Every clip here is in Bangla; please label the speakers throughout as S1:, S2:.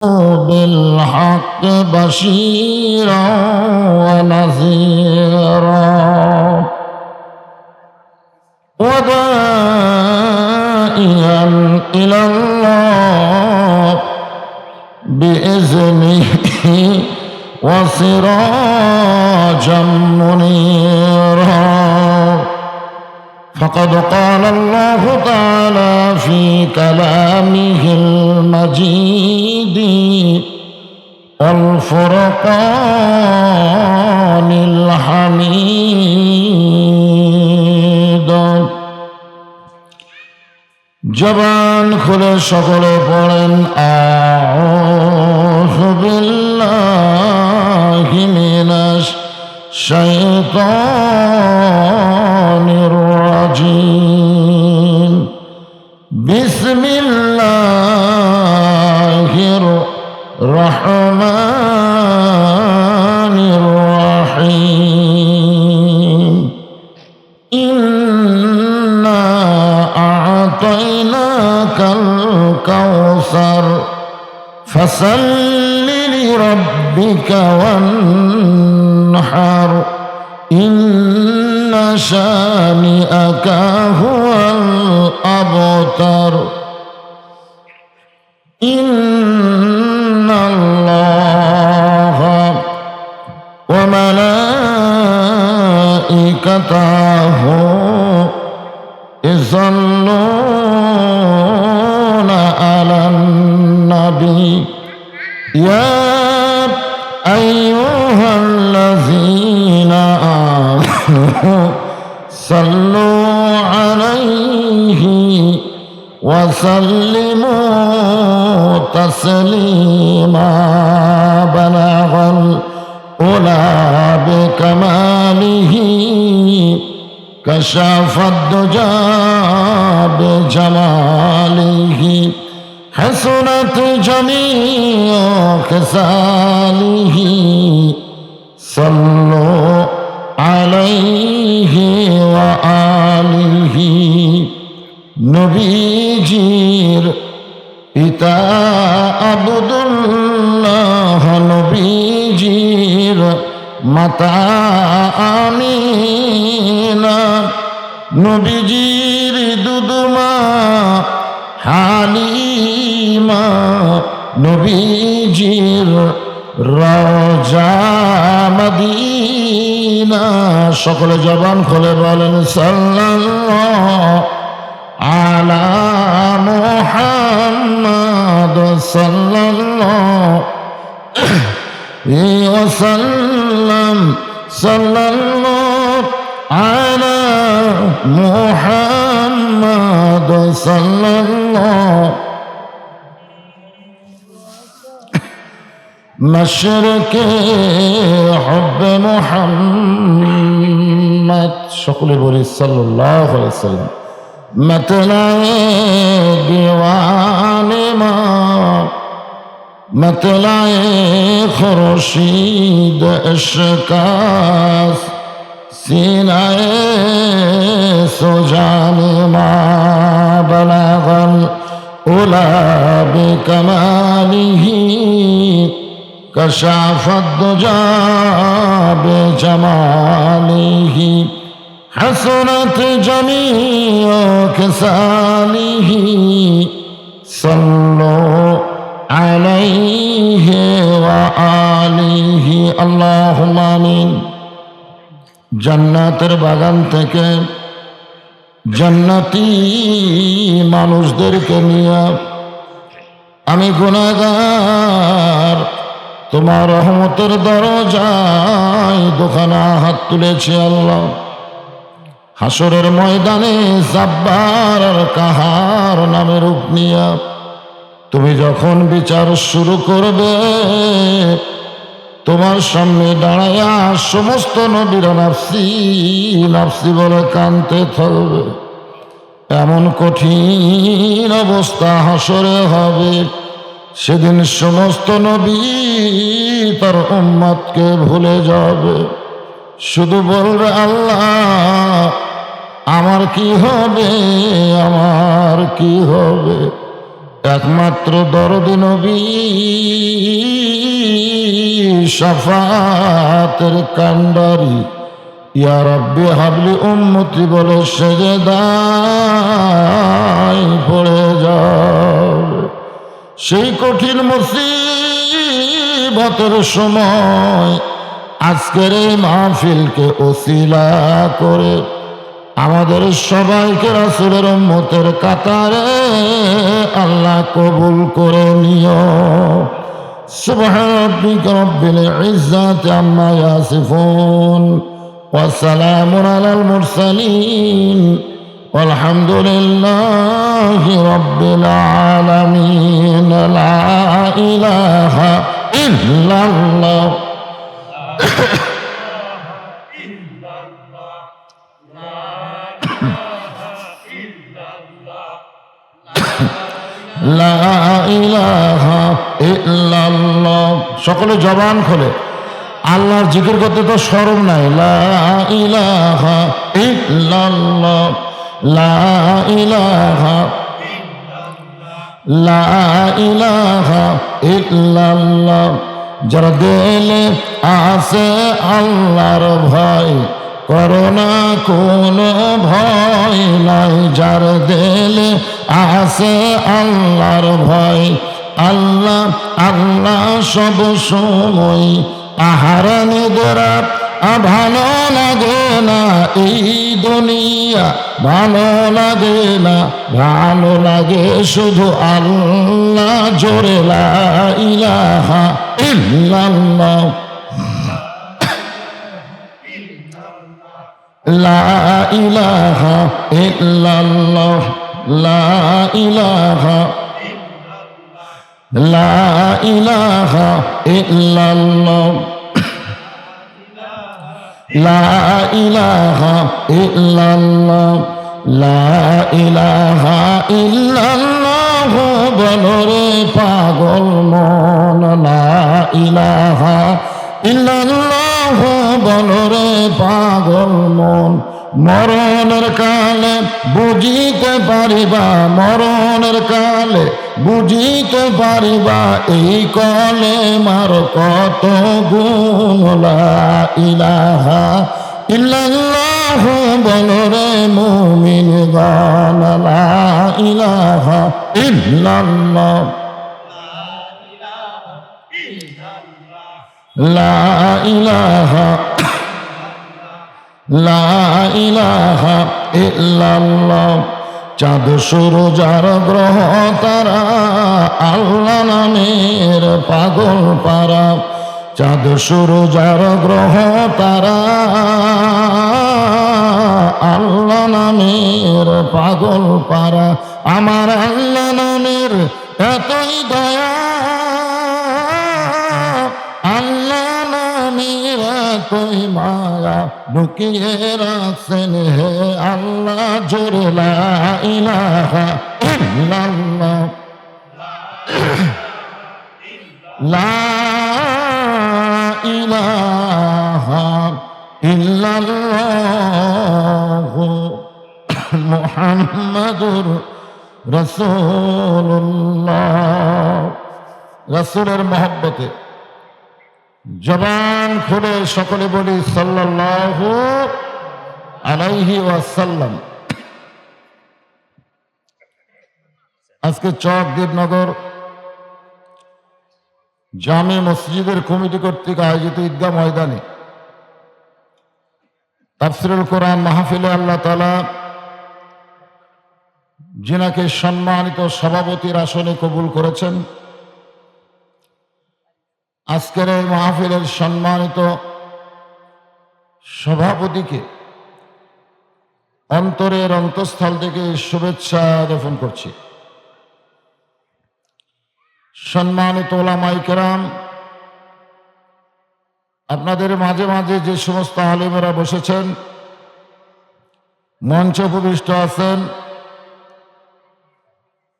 S1: بالحق بشيرا ونذيرا وداعيا إلى الله بإذنه وسراجا منيرا فقد قال الله تعالى في كلامه المجيد والفرقان الحميد জবান খুলে সকলে পড়েন আউযু বিল্লাহি মিনাশ শাইতানির রাজিম বিসমিল্লাহির রহমানির রহিম ইন্না আ'তাইনাকাল কাউসার ফাসাল্লি লিরাব্বিকা ওয়ানহার ইন্না শানিআকা হুয়াল আবতার ইন্নাল্লাহা ওয়া মালাইকাতাহু ইসাল্লুনা আলান নবী ইয়া আইয়ুহাল্লাযীনা আমানু সাল্লু আলাইহি ওয়া সাল্লিমু তাসলিমা বালাগাল উলা বিকামালিহি কাশাফাদ দুজা বিজামালিহি হাসনাত জামিউ খিসালিহি সাল্লু আলাইহি ওয়া আলিহি নবীজির পিতা আব্দুল্লাহ নবীজির মাতা আমিনা নবীজির দুধমা হালিমা নবীজির রওজা মদিনা সকলে জবান খুলে বলেন সাল্লাল্লাহু আলা মুহাম্মাদ সাল্লাল্লাহু আলাইহি ওয়াসাল্লাম সাল্লাল্লাহু আলা মুহাম্মাদ সাল্লাল্লাহু মশরকে হুব্বে মুহাম্মদ সকলে বলি সাল্লাল্লাহু আলাইহি ওয়াসাল্লাম मतलाए दीवाने माँ मतलाए खुर्शीद इश्कास सीनाए सुजाने माँ बलागल उला बिकमालिही कशाफद दुजा बिजमालिही حسنت جميع خصاله صلوا عليه وآله اللهم آمين জান্নাতের বাগান থেকে জান্নাতি মানুষদেরকে নিয়ে আমি গুনাহগার তোমার রহমতের দরজায় দোকানা হাত তুলেছি আল্লাহ হাসরের ময়দানে জাব্বার আর কাহার নামে রূপ নিয়া তুমি যখন বিচার শুরু করবে তোমার সামনে দাঁড়ায়া সমস্ত নবীরা নাফসি নাফসি বলে কাঁদতে থাকবে এমন কঠিন অবস্থা হাসরে হবে সেদিন সমস্ত নবী তার উম্মতকে ভুলে যাবে শুধু বলবে আল্লাহ আমার কি হবে আমার কি হবে একমাত্র দরদি নবী শাফাতের কান্ডারি ইয়া রব্বি হাবলি উম্মতি বলে সেজদায় পড়ে যাবে। সেই কঠিন মুসিবতের সময় আজকের এই মাহফিলকে ওসিলা করে আমাদের সবাইকে রাসূলের উম্মতের কাতারে আল্লাহ কবুল করে নিও। সুবহান রাব্বিকা রাব্বিল ইজ্জাতি আম্মা ইয়াসিফুন ওয়া সালামুন আলাল মুরসালিন walhamdulillahi rabbil alamin। লা ইলাহা ইল্লাল্লাহ লা ইলাহা ইল্লাল্লাহ। সকলে জবান খোলে আল্লাহর জিকির করতে তো শরম নাই। লা ইলাহা ইল্লাল্লাহ লা ইলাহা লা ইলাহা ইল্লাল্লাহ। যারা দিলে আছে আল্লাহর ভয় করোনা কোনো ভয় নাই। যার দিলে আছে আল্লাহর ভয় আল্লাহ আল্লাহ সব সময় আহারা নিদ্রা ভালো লাগে না এই দুনিয়া ভালো লাগে না ভালো লাগে শুধু আল্লাহ জোরে লা ইলাহা ইল্লাল্লাহ লা ইলাহা ইল্লাল্লাহ লা ইলাহা লা ইলাহা ইল্লাল্লাহ লা ইলাহা ইল্লাল্লাহ লা ইলাহা ইল্লাল্লাহ বলো রে পাগল মন লা ইলাহা ইল্লাল্লাহ বলো রে পাগল মন। মরণের কালে বুঝিতে পারিবা মরণের কালে বুঝিতে পারিবা এই কলে মার কত গুণ। লা ইলাহা ইল্লাল্লাহ বলো রে মুমিনগণ লা ইলাহা ইল্লাল্লাহ লা ইলাহা লা ইলাহা ইল্লাল্লাহ। চাঁদ সূরজ আর গ্রহ তারা আল্লাহ নামের পাগল পারা। চাঁদ সূরজ আর গ্রহ তারা আল্লাহ নামের পাগল পারা। আমার আল্লাহ নামের এতই দয়া আল্লাহ নামের এতই মায়া লুকিয়ে রাখছেন হে আল্লাহ জোরে লা ইলাহা ইল্লাল্লাহ লা ইলাহা ইল্লাল্লাহ মুহাম্মাদুর রাসূলুল্লাহ। রাসূলের মহব্বতে জবান খুলে সকলে বলি সাল্লাল্লাহু আলাইহি ওয়াসাল্লাম। আজকে চক দেবনগর জামে মসজিদের কমিটি কর্তৃক আয়োজিত ঈদগাহ ময়দানে তাফসীরুল কোরআন মাহফিলে আল্লাহ তাআলা যিনাকে সম্মানিত সভাপতির আসনে কবুল করেছেন, আজকের এই মাহফিলের সম্মানিত সভাপতিকে অন্তরের অন্তঃস্থল থেকে শুভেচ্ছা জ্ঞাপন করছি। সম্মানিত ওলামায়ে কেরাম, আপনাদের মাঝে মাঝে যে সমস্ত আলেমেরা বসেছেন, মঞ্চে উপবিষ্ট আছেন,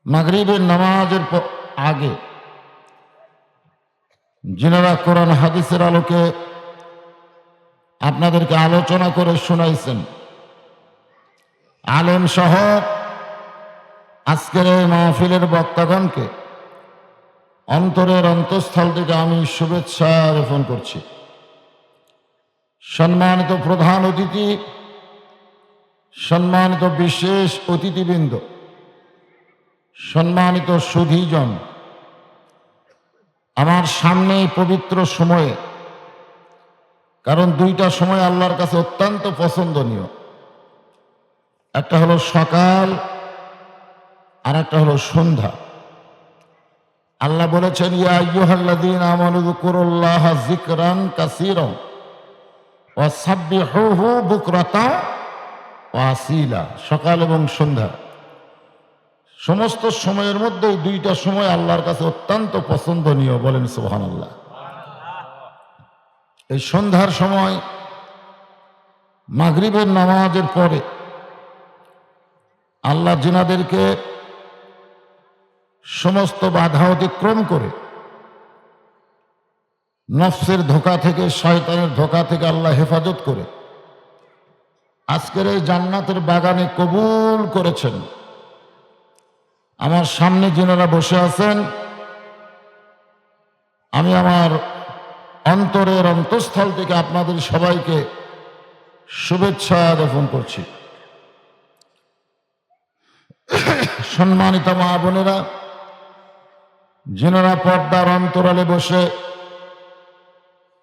S1: মাগরিবের নামাজের আগে যিনারা কোরআন হাদিসের আলোকে আপনাদেরকে আলোচনা করে শোনাইছেন, আলেম সহ আজকের এই মাহফিলের বক্তাগণকে অন্তরের অন্তঃস্থল থেকে আমি শুভেচ্ছা জ্ঞাপন করছি। সম্মানিত প্রধান অতিথি, সম্মানিত বিশেষ অতিথিবৃন্দ, সম্মানিত সুধীজন, আমার সামনে পবিত্র সময়ে, কারণ দুইটা সময় আল্লাহর কাছে অত্যন্ত পছন্দনীয়, একটা হলো সকাল আর একটা হলো সন্ধ্যা। আল্লাহ বলেছেন, ইয়া আইয়ুহাল্লাযীনা আমানু যকুরুল্লাহা যিকরান কাসীরা ওয়া সাব্বিহুহু বুকরাতাও ওয়া আসীলা। সকাল এবং সন্ধ্যা, সমস্ত সময়ের মধ্যে দুইটা সময় আল্লাহর কাছে অত্যন্ত পছন্দনীয়। বলেন সুবহানাল্লাহ। এই সন্ধ্যার সময় মাগরিবের নামাজের পরে আল্লাহ জিনাদেরকে সমস্ত বাধা অতিক্রম করে নফসের ধোঁকা থেকে, শয়তানের ধোঁকা থেকে আল্লাহ হেফাজত করে আজকের এই জান্নাতের বাগানে কবুল করেছেন। আমার সামনে যিনারা বসে আছেন, আমি আমার অন্তরের অন্তঃস্থল থেকে আপনাদের সবাইকে শুভেচ্ছা জ্ঞাপন করছি। সম্মানিত মা বোনেরা, যিনারা পর্দার অন্তরালে বসে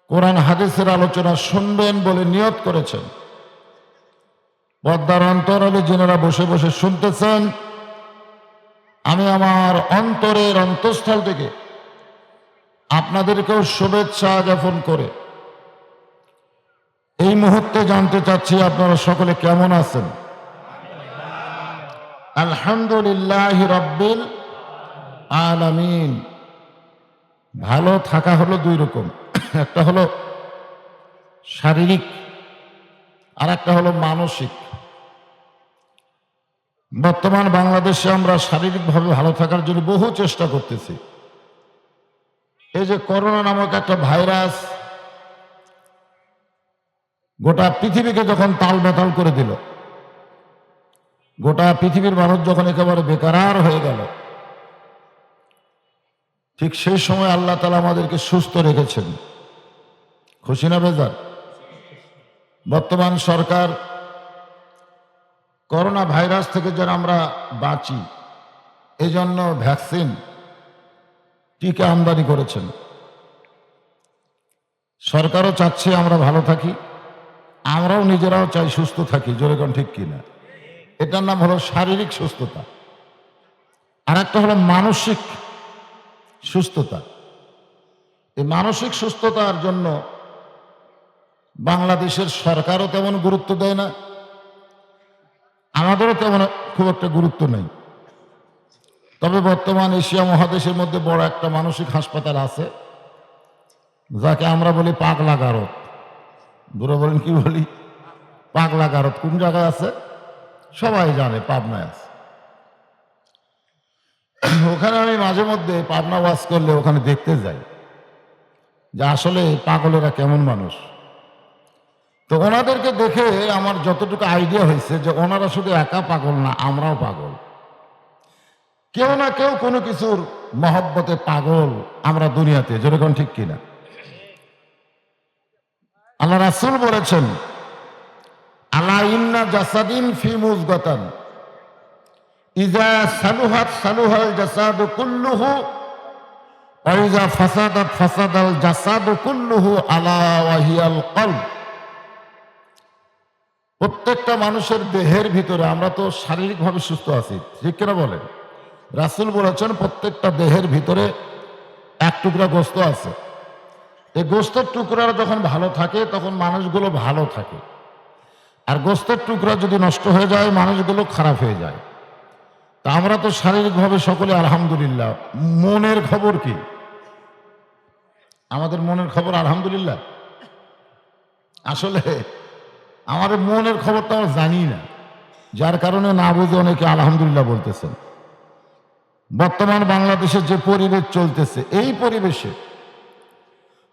S1: কোরআন হাদিসের আলোচনা শুনবেন বলে নিয়ত করেছেন, পর্দার অন্তরালে যিনারা বসে বসে শুনতেছেন, আমি আমার অন্তরের অন্তঃস্থল থেকে আপনাদেরকেও শুভেচ্ছা জ্ঞাপন করে এই মুহূর্তে জানতে চাচ্ছি আপনারা সকলে কেমন আছেন। আলহামদুলিল্লাহ রাব্বিল আলামিন। ভালো থাকা হলো দুই রকম, একটা হলো শারীরিক আর একটা হলো মানসিক। বর্তমান বাংলাদেশে আমরা শারীরিকভাবে ভালো থাকার জন্য বহু চেষ্টা করতেছি। এই যে করোনা নামক একটা ভাইরাস গোটা পৃথিবীকে যখন তাল বেতাল করে দিল, গোটা পৃথিবীর মানুষ যখন একেবারে বেকার হয়ে গেল, ঠিক সেই সময় আল্লাহ তাআলা আমাদেরকে সুস্থ রেখেছেন। খুশি না বেজার? বর্তমান সরকার করোনা ভাইরাস থেকে যেন আমরা বাঁচি এজন্য ভ্যাকসিন, টিকা আমদানি করেছেন। সরকারও চাচ্ছে আমরা ভালো থাকি, আমরাও নিজেরাও চাই সুস্থ থাকি। জোরে কোন ঠিক কিনা? এটার নাম হলো শারীরিক সুস্থতা, আর একটা হলো মানসিক সুস্থতা। এই মানসিক সুস্থতার জন্য বাংলাদেশের সরকারও তেমন গুরুত্ব দেয় না, আমাদেরও তেমন খুব একটা গুরুত্ব নেই। তবে বর্তমান এশিয়া মহাদেশের মধ্যে বড় একটা মানসিক হাসপাতাল আছে, যাকে আমরা বলি পাগলা গারদ। দূরে বলেন কি বলি? পাগলা গারদ। কোন জায়গায় আছে? সবাই জানে, পাবনায় আছে। ওখানে আমি মাঝে মধ্যে পাবনা ওয়াজ করলে ওখানে দেখতে যাই যে আসলে পাগলেরা কেমন মানুষ। তো ওনাদেরকে দেখে আমার যতটুকু আইডিয়া হয়েছে যে ওনারা শুধু একা পাগল না, আমরাও পাগল। কেউ না কেউ কোনো কিছুর মহব্বতে পাগল আমরা দুনিয়াতে। যেরকম ঠিক কিনা? আল্লাহ রাসূল বলেছেন, আলা ইন্না জাসাদিন ফি মুজগাতান ইজা সালুহাত সালুহাল জাসাদু কুল্লুহু ওয়া ইজা ফাসাদাত ফাসাদাল জাসাদু কুল্লুহু আলা ওয়া হিয়াল কলব। প্রত্যেকটা মানুষের দেহের ভিতরে, আমরা তো শারীরিকভাবে সুস্থ আছি, ঠিক কিনা বলেন? রাসূল বলেছেন প্রত্যেকটা দেহের ভিতরে এক টুকরা গোস্ত আছে। এই গোস্তের টুকরা যখন ভালো থাকে তখন মানুষগুলো ভালো থাকে, আর গোস্তের টুকরা যদি নষ্ট হয়ে যায় মানুষগুলো খারাপ হয়ে যায়। তা আমরা তো শারীরিকভাবে সকলে আলহামদুলিল্লাহ। মনের খবর কি? আমাদের মনের খবর আলহামদুলিল্লাহ। আসলে আমাদের মনের খবরটা আমরা জানি না, যার কারণে না বুঝে অনেকে আলহামদুলিল্লাহ বলতেছেন। বর্তমান বাংলাদেশের যে পরিবেশ চলতেছে, এই পরিবেশে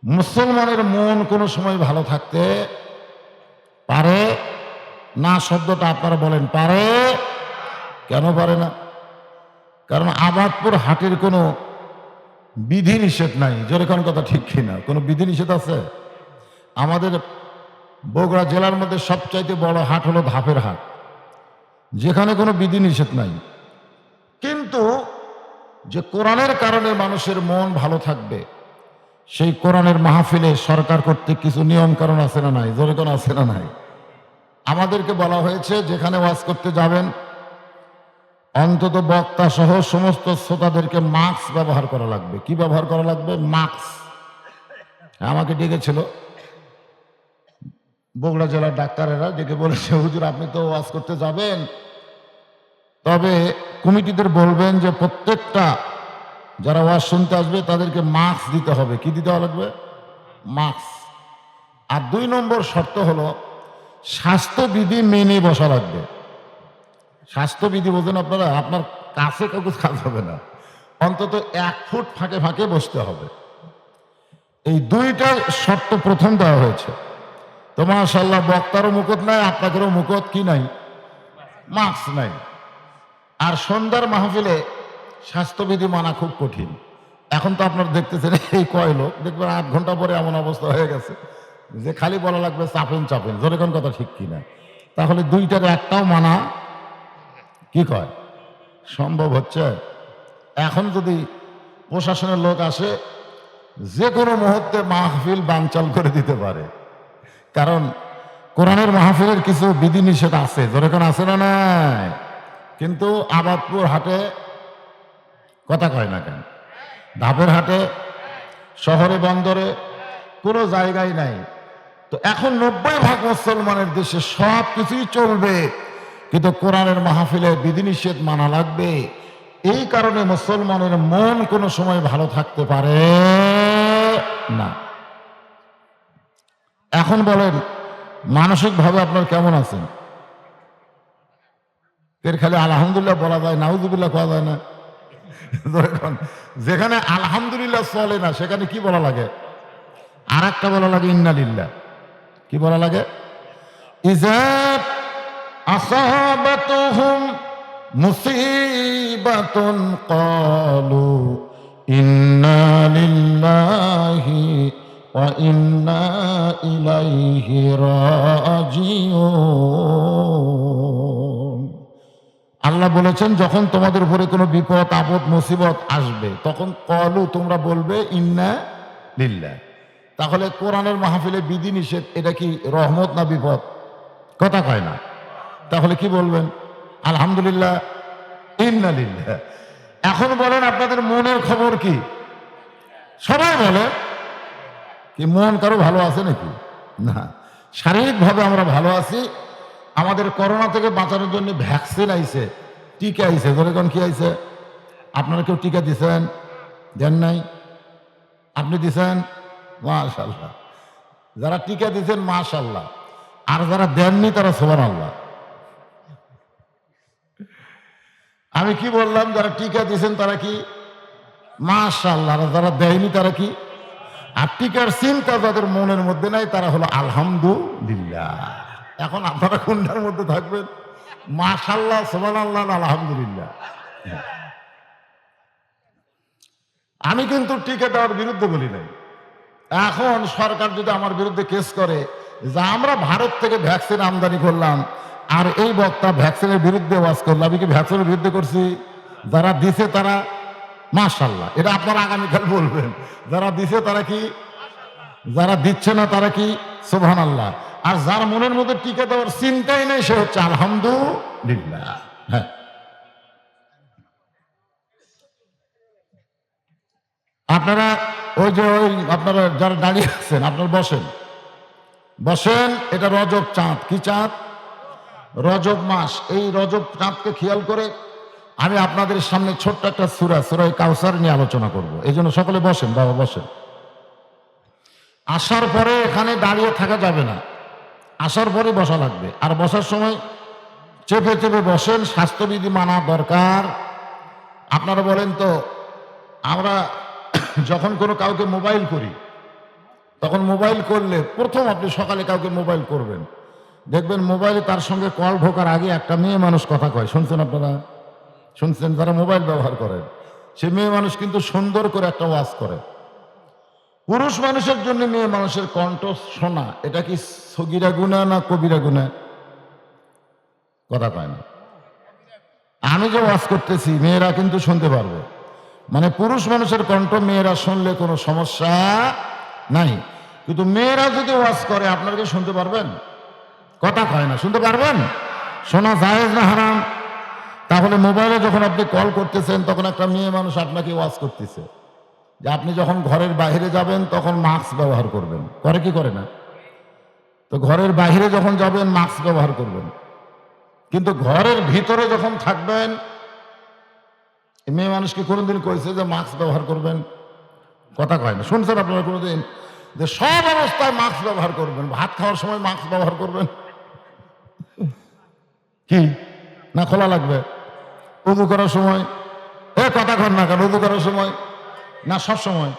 S1: মুসলমানের মন কোনো সময় ভালো থাকতে পারে না? শব্দটা আপনারা বলেন, পারে? কেন পারে না? কারণ আবাদপুর হাটের কোনো বিধি নিষেধ নাই, জোরে কোন কথা ঠিক কিনা? কোনো বিধি নিষেধ আছে? আমাদের বগুড়া জেলার মধ্যে সবচাইতে বড় হাট হলো ধাপের হাট, যেখানে কোনো বিধি নিষেধ নাই। কিন্তু যে কোরআনের কারণে মানুষের মন ভালো থাকবে, সেই কোরআনের মাহফিলে সরকার কর্তৃক কিছু নিয়ম কারণ আছে না নাই? জোরে কোন আছে না নাই? আমাদেরকে বলা হয়েছে যেখানে ওয়াজ করতে যাবেন অন্তত বক্তা সহ সমস্ত শ্রোতাদেরকে মাস্ক ব্যবহার করা লাগবে। কি ব্যবহার করা লাগবে? মাস্ক। আমাকে ডেকেছিল বগুড়া জেলার ডাক্তারেরা, ডেকে বলেছে, হুজুর আপনি তো ওয়াজ করতে যাবেন, তবে কমিটিদের বলবেন যে প্রত্যেকটা যারা ওয়াজ শুনতে আসবে তাদেরকে মাস্ক দিতে হবে। কি দিতে লাগবে? মাস্ক। আর 2 নম্বর শর্ত হলো স্বাস্থ্যবিধি মেনে বসা লাগবে। স্বাস্থ্যবিধি বোঝেন আপনারা? আপনার কাছে কাউকে কাজ হবে না, অন্তত 1 ফুট ফাঁকে ফাঁকে বসতে হবে। এই 2টা শর্ত প্রথম দেওয়া হয়েছে। তো মাশাআল্লাহ, বক্তারও মুকুট নাই, আপনাদেরও মুকুট কি নাই? মাস্ক নাই। আর সন্ধ্যার মাহফিলে স্বাস্থ্যবিধি মানা খুব কঠিন। এখন তো আপনারা দেখতেছেন এই কয় লোক, দেখবেন 8 ঘন্টা পরে এমন অবস্থা হয়ে গেছে যে খালি বলা লাগবে চাপেন চাপেন। জোরে কোন কথা ঠিক কিনা? তাহলে 2টার একটাও মানা কি কয় সম্ভব হচ্ছে? এখন যদি প্রশাসনের লোক আসে, যে কোনো মুহূর্তে মাহফিল বানচাল করে দিতে পারে, কারণ কোরআনের মাহফিলের কিছু বিধি নিষেধ আছে। জোরে কোন আছে না নাই? কিন্তু আবাদপুর হাটে কথা কয় না কেন? ধাপের হাটে, শহরে, বন্দরে কোনো জায়গায় নাই। তো এখন 90% মুসলমানের দেশে সব কিছুই চলবে, কিন্তু কোরআনের মাহফিলে বিধিনিষেধ মানা লাগবে। এই কারণে মুসলমানের মন কোনো সময় ভালো থাকতে পারে না। এখন বলেন মানসিকভাবে আপনার কেমন আছেন? এর খালি আলহামদুলিল্লাহ বলা যায়, নাউজুবিল্লাহ কোয়া যায় না? যেখানে আলহামদুলিল্লাহ চলে না সেখানে কি বলা লাগে? আর একটা বলা লাগে ইন্নালিল্লাহ। কি বলা লাগে? ইযা আসাবাতুহুম মুসিবাতুন ক্বালু ইন্না লিল্লাহি ওয়া ইন্না ইলাইহি রাজিউন। আল্লাহ বলেছেন যখন তোমাদের উপরে কোনো বিপদ আপদ মুসিবত আসবে তখন ক্বালু তোমরা বলবে ইন্না লিল্লাহ। তাহলে কোরআনের মাহফিলে বিধি নিষেধ, এটা কি রহমত না বিপদ? কথা কয় না। তাহলে কি বলবেন? আলহামদুলিল্লাহ, ইন্না লিল্লাহ। এখন বলেন আপনাদের মনের খবর কি? সবাই বলে কি মন কারো ভালো আছে নাকি? না, শারীরিকভাবে আমরা ভালো আছি। আমাদের করোনা থেকে বাঁচানোর জন্য ভ্যাকসিন আইছে, টিকা আইছে। ধরেন কি আইছে? আপনারা কেউ টিকা দিছেন? দেন নাই? আপনি দিছেন? মাশাআল্লাহ। যারা টিকা দিচ্ছেন মাশাআল্লাহ, আর যারা দেননি তারা সুবহানাল্লাহ। আমি কি বললাম? যারা টিকা দিচ্ছেন তারা কি মাশাআল্লাহ, আর যারা দেয়নি তারা কি? আর টিকার চিন্তা যাদের মনের মধ্যে নাই তারা হলো আলহামদুলিল্লাহ। এখন আপনারা কোনটার মধ্যে থাকবেন? মাশাআল্লাহ, সুবহানাল্লাহ, আলহামদুলিল্লাহ। আমি কিন্তু টিকা দেওয়ার বিরুদ্ধে বলি নাই। এখন সরকার যদি আমার বিরুদ্ধে কেস করে যে আমরা ভারত থেকে ভ্যাকসিন আমদানি করলাম আর এই বক্তা ভ্যাকসিনের বিরুদ্ধে ওয়াজ করলো, আমি কি ভ্যাকসিনের বিরুদ্ধে করছি? যারা দিছে তারা মাশাআল্লাহ, এটা আপনারা আগামীকাল বলবেন। যারা দিছে তারা কি? যারা দিচ্ছে না তারা কি? সুবহানাল্লাহ। আর যার মনের মধ্যে টিকা দেওয়ার চিন্তাই নেই সে হচ্ছে আলহামদুলিল্লাহ। হ্যাঁ, আপনারা ওই যে আপনারা যারা দাঁড়িয়ে আছেন আপনারা বসেন, বসেন। এটা রজব চাঁদ। কি চাঁদ? রজব মাস। এই রজব চাঁদকে খেয়াল করে আমি আপনাদের সামনে ছোট্ট একটা সূরা কাউসার নিয়ে আলোচনা করব। এই জন্য সকলে বসেন, বাবা বসেন। আসার পরে এখানে দাঁড়িয়ে থাকা যাবে না, আসার পরে বসা লাগবে। আর বসার সময় চেপে চেপে বসেন, স্বাস্থ্যবিধি মানা দরকার। আপনারা বলেন তো, আমরা যখন কোনো কাউকে মোবাইল করি তখন মোবাইল করলে প্রথম আপনি সকালে কাউকে মোবাইল করবেন, দেখবেন মোবাইলে তার সঙ্গে কল ঢোকার আগে একটা মেয়ে মানুষ কথা কয়, শুনছেন আপনারা? শুনছেন যারা মোবাইল ব্যবহার করেন, সে মেয়ে মানুষ কিন্তু সুন্দর করে একটা ওয়াজ করে। পুরুষ মানুষের জন্য মেয়ে মানুষের কণ্ঠ শোনা এটা কি সগীরা গুনাহ না কবিরা গুনাহ? কথা কয় না। আমি যে ওয়াজ করতেছি মেয়েরা কিন্তু শুনতে পারবে, মানে পুরুষ মানুষের কণ্ঠ মেয়েরা শুনলে কোনো সমস্যা নাই, কিন্তু মেয়েরা যদি ওয়াজ করে আপনারা কি শুনতে পারবেন? কথা কয় না, শুনতে পারবেন? শোনা জায়েজ না হারাম? তাহলে মোবাইলে যখন আপনি কল করতেছেন তখন একটা মেয়ে মানুষ আপনাকে ওয়াজ করতেছে যে আপনি যখন ঘরের বাইরে যাবেন তখন মাস্ক ব্যবহার করবেন, করে কি করে না? তো ঘরের বাইরে যখন যাবেন মাস্ক ব্যবহার করবেন, কিন্তু ঘরের ভিতরে যখন থাকবেন মেয়ে মানুষকে কোনোদিন কইছে যে মাস্ক ব্যবহার করবেন? কথা কয় না। শুনছেন আপনারা কোনোদিন যে সব অবস্থায় মাস্ক ব্যবহার করবেন, ভাত খাওয়ার সময় মাস্ক ব্যবহার করবেন? কি না খোলা লাগবে? উযু করার সময়? কথা কন না কেন? উযু করার সময় না সব সময়?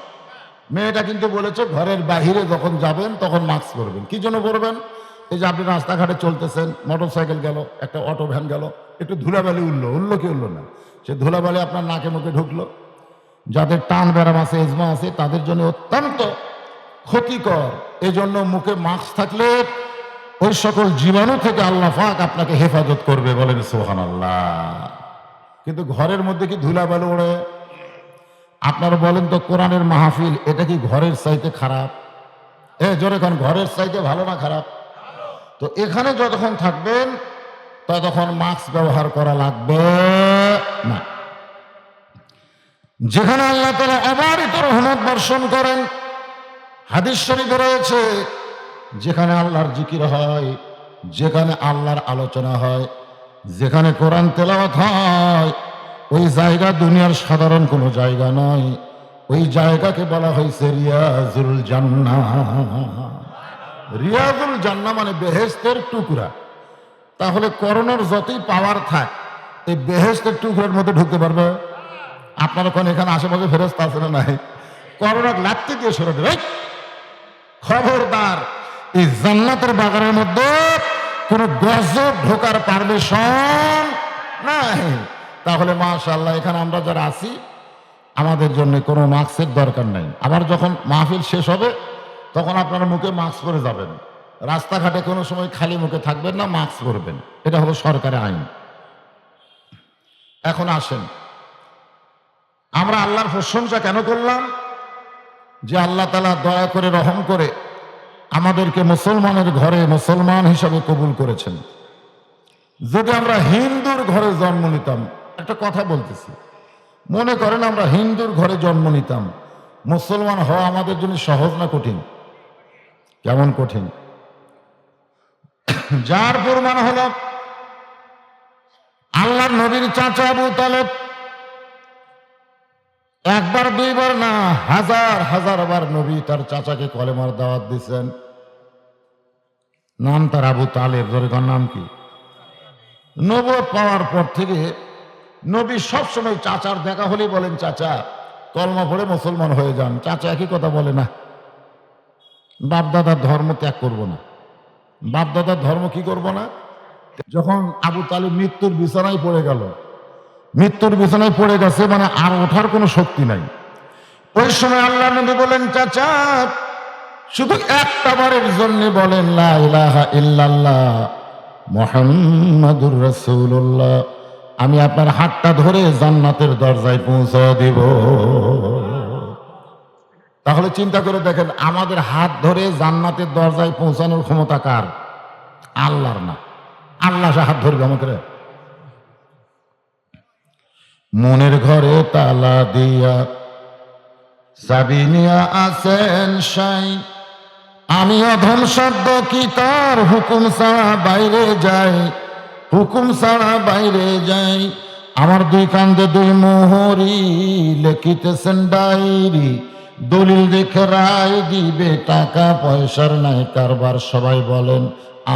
S1: মেয়েটা কিন্তু বলেছে ঘরের বাহিরে যখন যাবেন তখন মাস্ক পরবেন। কি জন্য পরবেন? এই যে আপনি রাস্তাঘাটে চলতেছেন, মোটর সাইকেল গেল, একটা অটো ভ্যান গেল, একটু ধুলাবালি উঠলো কি উঠলো না? সে ধুলাবালি আপনার নাকে মুখে ঢুকলো, যাদের টান ব্যারাম আছে, এজমা আছে, তাদের জন্য অত্যন্ত ক্ষতিকর। এজন্য মুখে মাস্ক থাকলে ওই সকল জীবাণু থেকে আল্লাহ পাক আপনাকে হেফাজত করবে। বলেন সুবহানাল্লাহ। কিন্তু ঘরের মধ্যে কি ধুলাবালি ওড়ে? আপনারা বলেন তো কোরআনের মাহফিল এটা কি ঘরের চাইতে খারাপ? জোরে কারণ ঘরের চাইতে ভালো না খারাপ? তো এখানে যতক্ষণ থাকবেন ততক্ষণ মাস্ক ব্যবহার করা লাগবে না। যেখানে আল্লাহ তাআলা অবারিত রহমত বর্ষণ করেন, হাদিস শরীফে রয়েছে, যেখানে আল্লাহর জিকির হয়, যেখানে আল্লাহর আলোচনা হয়, যেখানে কোরআন তেলাওয়াত হয়, ওই জায়গা দুনিয়ার সাধারণ কোনো জায়গা নয়, ওই জায়গাকে বলা হয়েছে রিয়াজুল জান্নাহ। রিয়াজুল জান্নাহ মানে বেহেশতের টুকরা। তাহলে করোনার যতই পাওয়ার থাক এই বেহেশতের টুকরার মধ্যে ঢুকতে পারবে? আপনারা কোন এখানে আশেপাশে ফেরেশতা আছে না নাই? করোনা লাত্তি দিয়ে সরে দেবে। খবরদার, এই জান্নাতের বাগানের মধ্যে কোন গজব ঢোকার পারমিশন নাই। তাহলে মাশাআল্লাহ এখানে আমরা যারা আছি আমাদের জন্য কোনো মাস্কের দরকার নাই। আবার যখন মাহফিল শেষ হবে তখন আপনারা মুখে মাস্ক পরে যাবেন, রাস্তাঘাটে কোনো সময় খালি মুখে থাকবেন না, মাস্ক পরবেন। এটা হলো সরকারের আইন। এখন আসেন, আমরা আল্লাহর প্রশংসা কেন করলাম? যে আল্লাহ তাআলা দয়া করে রহম করে আমাদেরকে মুসলমানের ঘরে মুসলমান হিসাবে কবুল করেছেন। যদি আমরা হিন্দুর ঘরে জন্ম নিতাম, একটা কথা বলতেছি, মনে করেন আমরা হিন্দুর ঘরে জন্ম নিতাম, মুসলমান হওয়া আমাদের জন্য সহজ না কঠিন? কেমন কঠিন? যার প্রমাণ হলো আল্লাহর নবীর চাচা আবু তালেব একবার দুইবার না হাজার হাজার বার নবী তার চাচাকে কলেমার দাওয়াত দিচ্ছেন। নাম তার আবু তালেব। নাম কি? নবুয়ত পাওয়ার পর থেকে নবী সবসময় চাচার দেখা হলেই বলেন, চাচা কলমা পড়ে মুসলমান হয়ে যান। চাচা একই কথা বলে না, বাপদাদার ধর্ম ত্যাগ করব না। বাপদাদার ধর্ম কি করব না? যখন আবু তালেব মৃত্যুর বিছানায় পড়ে গেল, মৃত্যুর বিছানায় পড়ে গেছে, মানে আর ওঠার কোনো শক্তি নাই, ওই সময় আল্লাহ নবী বলেন, চাচা শুধু একটা বারের জন্য বলেন লা ইলাহা ইল্লাল্লাহ মুহাম্মাদুর রাসূলুল্লাহ, আমি আপনার হাতটা ধরে জান্নাতের দরজায় পৌঁছে দেব। তাহলে চিন্তা করে দেখেন, আমাদের হাত ধরে জান্নাতের দরজায় পৌঁছানোর ক্ষমতা কার? আল্লাহর না? আল্লাহ সে হাত ধরবে আমাকে? মনের ঘরে তালা দিয়া চাবি নিয়া আছেন সাই, আমি অধম শব্দ কি তার হুকুম ছাড়া বাইরে যাই, হুকুম ছাড়া বাইরে যাই। আমার দুই কান্দে দুই মোহরি লেখিতেছেন ডায়েরি, দলিল দেখে রায় দিবে, টাকা পয়সার নাই কারবার। সবাই বলেন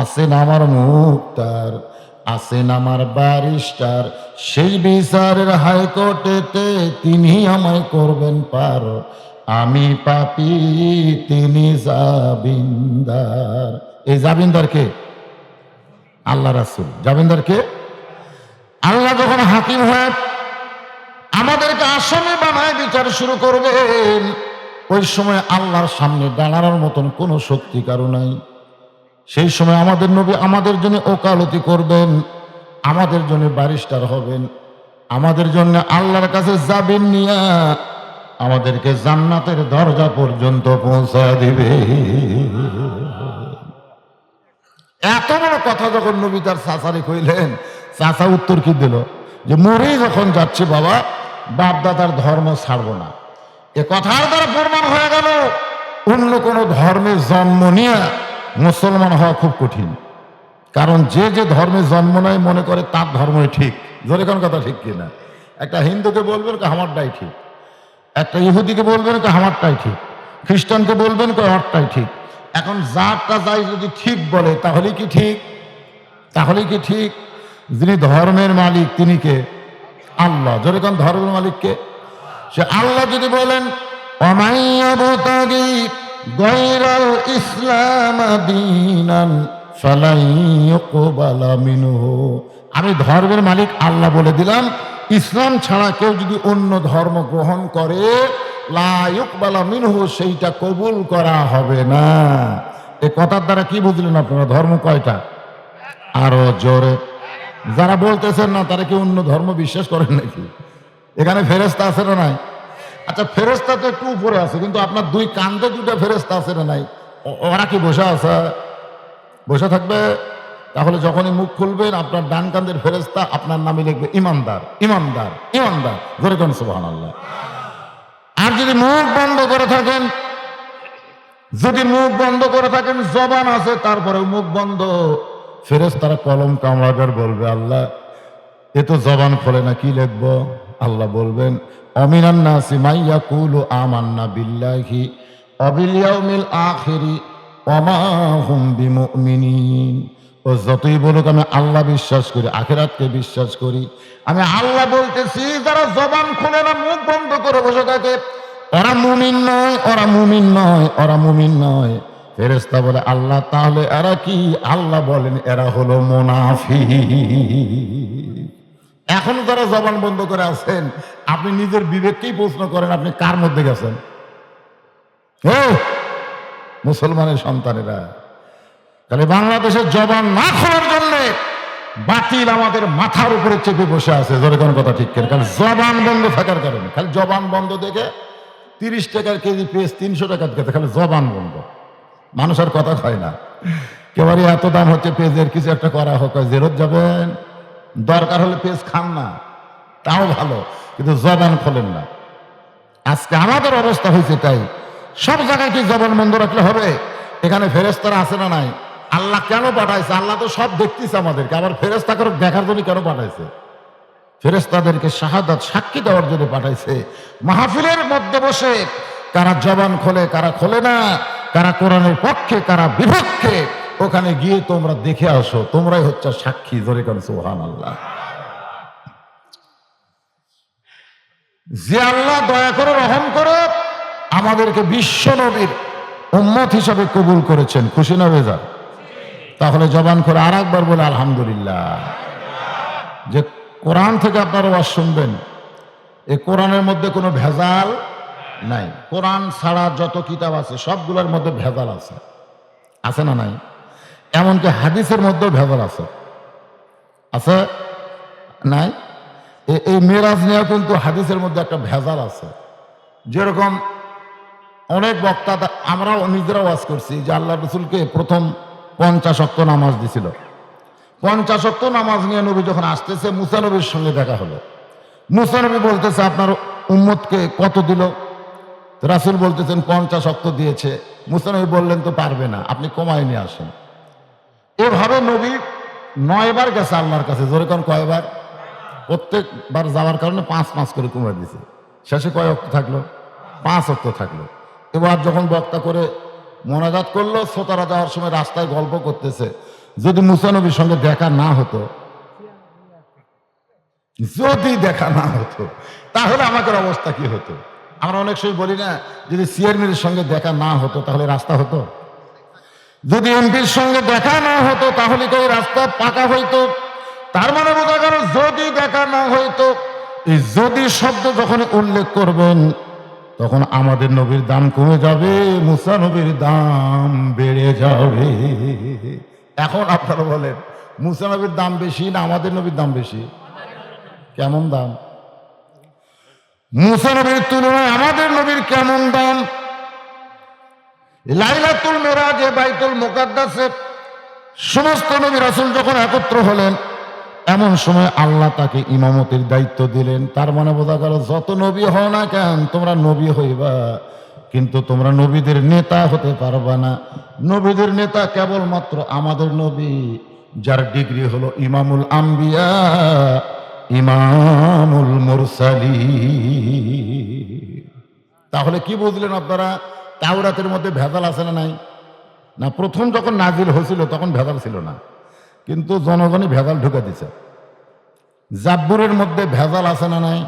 S1: আছেন আমার মুক্তার, আছেন আমার ব্যারিস্টার, সেই বিচারের হাইকোর্টেতে তিনি আমায় করবেন পার। আমি পাপী, তিনি জামিনদার। এই জামিনদার কে? আল্লাহ রাসূল। জামিনদার কে? আল্লাহ যখন হাকিম হয় আসামি বানায় বিচার শুরু করবেন, ওই সময় আল্লাহর সামনে দাঁড়ানোর মতন কোনো শক্তি কারো নাই। সেই সময় আমাদের নবী আমাদের জন্য ওকালতি করবেন, আমাদের জন্য ব্যারিস্টার হবেন, আমাদের জন্য আল্লাহর কাছে যাবেন নিয়া আমাদেরকে জান্নাতের দরজা পর্যন্ত পৌঁছা দিবে। এত বড় কথা যখন নবী তার চাচারে কইলেন, চাচা উত্তর কি দিল? যে মরে যখন যাচ্ছে বাবা, বাপ দাদার ধর্ম ছাড়বো না। এ কথার দ্বারা প্রমাণ হয়ে গেল অন্য কোনো ধর্মে জন্ম নিয়ে মুসলমান হওয়া খুব কঠিন। কারণ যে যে ধর্মে জন্ম নেয় মনে করে তার ধর্মই ঠিক। জোরে কোন কথা ঠিক কিনা? একটা হিন্দুকে বলবেন আমারটাই ঠিক, একটা ইহুদিকে বলবেন আমারটাই ঠিক, খ্রিস্টানকে বলবেন আমারটাই ঠিক। এখন যারটা যাই যদি ঠিক বলে তাহলে কি ঠিক? তাহলে কি ঠিক? যিনি ধর্মের মালিক তিনি কে? আল্লাহ। জোরে কোন ধর্মের মালিককে? সে আল্লাহ যদি বলেন অমাইয়াবতাগি গায়রাল ইসলাম দীনান ফালাই ইউকবালা মিনহু, আমি ধর্মের মালিক আল্লাহ বলে দিলাম, ইসলাম ছাড়া কেউ যদি অন্য ধর্ম গ্রহণ করে লা ইউকবালা মিনহু, সেইটা কবুল করা হবে না। এই কথার দ্বারা কি বুঝলেন আপনারা? ধর্ম কয়টা? আরো জোরে। যারা বলতেছেন না তারা কি অন্য ধর্ম বিশ্বাস করেন নাকি? এখানে ফেরেশতা আছে না নাই? আচ্ছা, ফেরেশতা তো একটু উপরে আছে, কিন্তু আপনার দুই কান্দে দুটো ফেরেশতা আছে না নাই? ওরা কি বসে আছে? বসে থাকবে? তাহলে যখনই মুখ খুলবেন আপনার ডান কান্দের ফেরেশতা আপনার নামে লিখবে ইমানদার, ইমানদার, ইমানদার। জোরে কোন সুবহানাল্লাহ। আর যদি মুখ বন্ধ করে থাকেন, যদি মুখ বন্ধ করে থাকেন, জবান আছে তারপরে মুখ বন্ধ, ফেরেশতারা কলম কামড়াবার বলবে আল্লাহ এ তো জবান খোলে না, কি লিখবো? আল্লাহ বলবেন অমিনান নাসি মাইয়াকুলু আমান্না বিল্লাহি ওয়া বিল ইয়াউমিল আখিরি ওয়া মা হুম বিমুমিনিন। ও যতই বলুক আমি আল্লাহ বিশ্বাস করি, আখিরাতকে বিশ্বাস করি, আমি আল্লাহ বলতেছি, যারা জবান খোলে না মুখ বন্ধ করে বসে থাকে ওরা মুমিন নয়, ওরা মুমিন নয়, ওরা মুমিন নয়। ফেরেশতা বলে আল্লাহ তাহলে এরা কি? আল্লাহ বলেন এরা হলো মুনাফিক। এখন যারা জবান বন্ধ করে আছেন আপনি নিজের বিবেককেই প্রশ্ন করেন, আপনি কার মধ্যে গেছেন? মুসলমানের সন্তানেরা তাহলে বাংলাদেশের জবান না খোলার জন্য বাতিল আমাদের মাথার উপরে চেপে বসে আছে। জোরে কোন কথা ঠিক কেন? কারণ জবান বন্ধ থাকার কারণে, খালি জবান বন্ধ দেখে 30 টাকার কেজি পেঁয়াজ 300 টাকার খেতে, খালি জবান বন্ধ, মানুষ আর কথা কয় না। কেবারে এত দাম হচ্ছে পেঁয়াজের, কিছু একটা করা হোক, জেরত যাবেন, দরকার হলে পেঁয়াজ খান না, তাও ভালো, কিন্তু জবান খোলেন না। আজকে আমাদের অবস্থা হয়েছে তাই। সব জায়গায় কি জবান বন্ধ রাখলে হবে? এখানে ফেরেশতারা আছে না নাই? আল্লাহ কেন পাঠাইছে? আল্লাহ তো সব দেখতেছে আমাদেরকে, আবার ফেরেশতা করে দেখার জন্য কেন পাঠাইছে? ফেরেশতাদেরকে শাহাদাত সাক্ষী দেওয়ার জন্য পাঠাইছে। মাহফিলের মধ্যে বসে কারা জবান খোলে কারা খোলে না, কারা কোরআনের পক্ষে কারা বিপক্ষে, ওখানে গিয়ে তোমরা দেখে আসো, তোমরাই হচ্ছে সাক্ষী। জোরে কোন সুবহানাল্লাহ। যে আল্লাহ দয়া করে রহম করে আমাদেরকে বিশ্ব নবীর উম্মত হিসাবে কবুল করেছেন, খুশি না বেজার? তাহলে জবান করে আর একবার বলে আলহামদুলিল্লাহ। যে কোরআন থেকে আপনারা ওয়াজ শুনবেন, এই কোরআনের মধ্যে কোনো ভেজাল নাই। কোরআন ছাড়া যত কিতাব আছে সবগুলোর মধ্যে ভেজাল আছে, আছে না নাই? এমনকি হাদিসের মধ্যেও ভেজাল আছে, আছে নাই? এই মেরাজ নিয়েও কিন্তু হাদিসের মধ্যে একটা ভেজাল আছে। যেরকম অনেক বক্তা, আমরাও নিজেরা ওয়াজ করছি যে আল্লাহ রসুলকে প্রথম 50 ওয়াক্ত নামাজ দিছিল। 50 ওয়াক্ত নামাজ নিয়ে নবী যখন আসতেছে, মুসা নবীর সঙ্গে দেখা হলো। মুসা নবী বলতেছে আপনার উম্মতকে কত দিল? রাসূল বলতেছেন 50 ওয়াক্ত দিয়েছে। মুসা নবী বললেন তো পারবে না, আপনি কমায় নিয়ে আসেন। এভাবে নবী 9 বার গেছে আল্লাহর কাছে। জোরে কোন কয়বার? প্রত্যেকবার যাওয়ার কারণে 5 করে কমে দিয়েছে। শেষে কয় ওয়াক্ত থাকলো? 5 ওয়াক্ত থাকলো। এবার যখন বক্তা করে মোনাজাত করলো, শ্রোতারা যাওয়ার সময় রাস্তায় গল্প করতেছে, যদি মুসা নবীর সঙ্গে দেখা না হতো, যদি দেখা না হতো তাহলে আমাদের অবস্থা কি হতো? আমরা অনেক সময় বলি না, যদি চেয়ারম্যানের সঙ্গে দেখা না হতো তাহলে রাস্তা হতো? যদি এমপির সঙ্গে দেখা না হতো তাহলে কি রাস্তা পাকা হইতো? তার মানে বোঝা গেল যদি দেখা না হইতো এই যদি শব্দ যখন উল্লেখ করবেন তখন আমাদের নবীর দাম কমে যাবে, মুসা নবীর দাম বেড়ে যাবে। এখন আপনারা বলেন মুসা নবীর দাম বেশি না আমাদের নবীর দাম বেশি? কেমন দাম? মুসা নবীর তুলনায় আমাদের নবীর কেমন দাম? লাইলাতুল মেরাজে বাইতুল মুকাদ্দাসে সমস্ত নবী রাসূল যখন একত্র হলেন, এমন সময় আল্লাহ তাকে ইমামতির দায়িত্ব দিলেন। তার মানে বোঝা গেল যত নবী হও না কেন তোমরা নবী হইবা, কিন্তু তোমরা নবীদের নেতা হতে পারবা না। নবীদের নেতা কেবলমাত্র আমাদের নবী, যার ডিগ্রি হলো ইমামুল আম্বিয়া, ইমামুল মুরসালিন। তাহলে কি বুঝলেন আপনারা? তাওরাতের মধ্যে ভেজাল আছে না নাই? না, প্রথম যখন নাজিল হয়েছিল তখন ভেজাল ছিল না, কিন্তু জনগণই ভেজাল ঢুকে দিছে। জাব্বুরের মধ্যে ভেজাল আছে না নাই?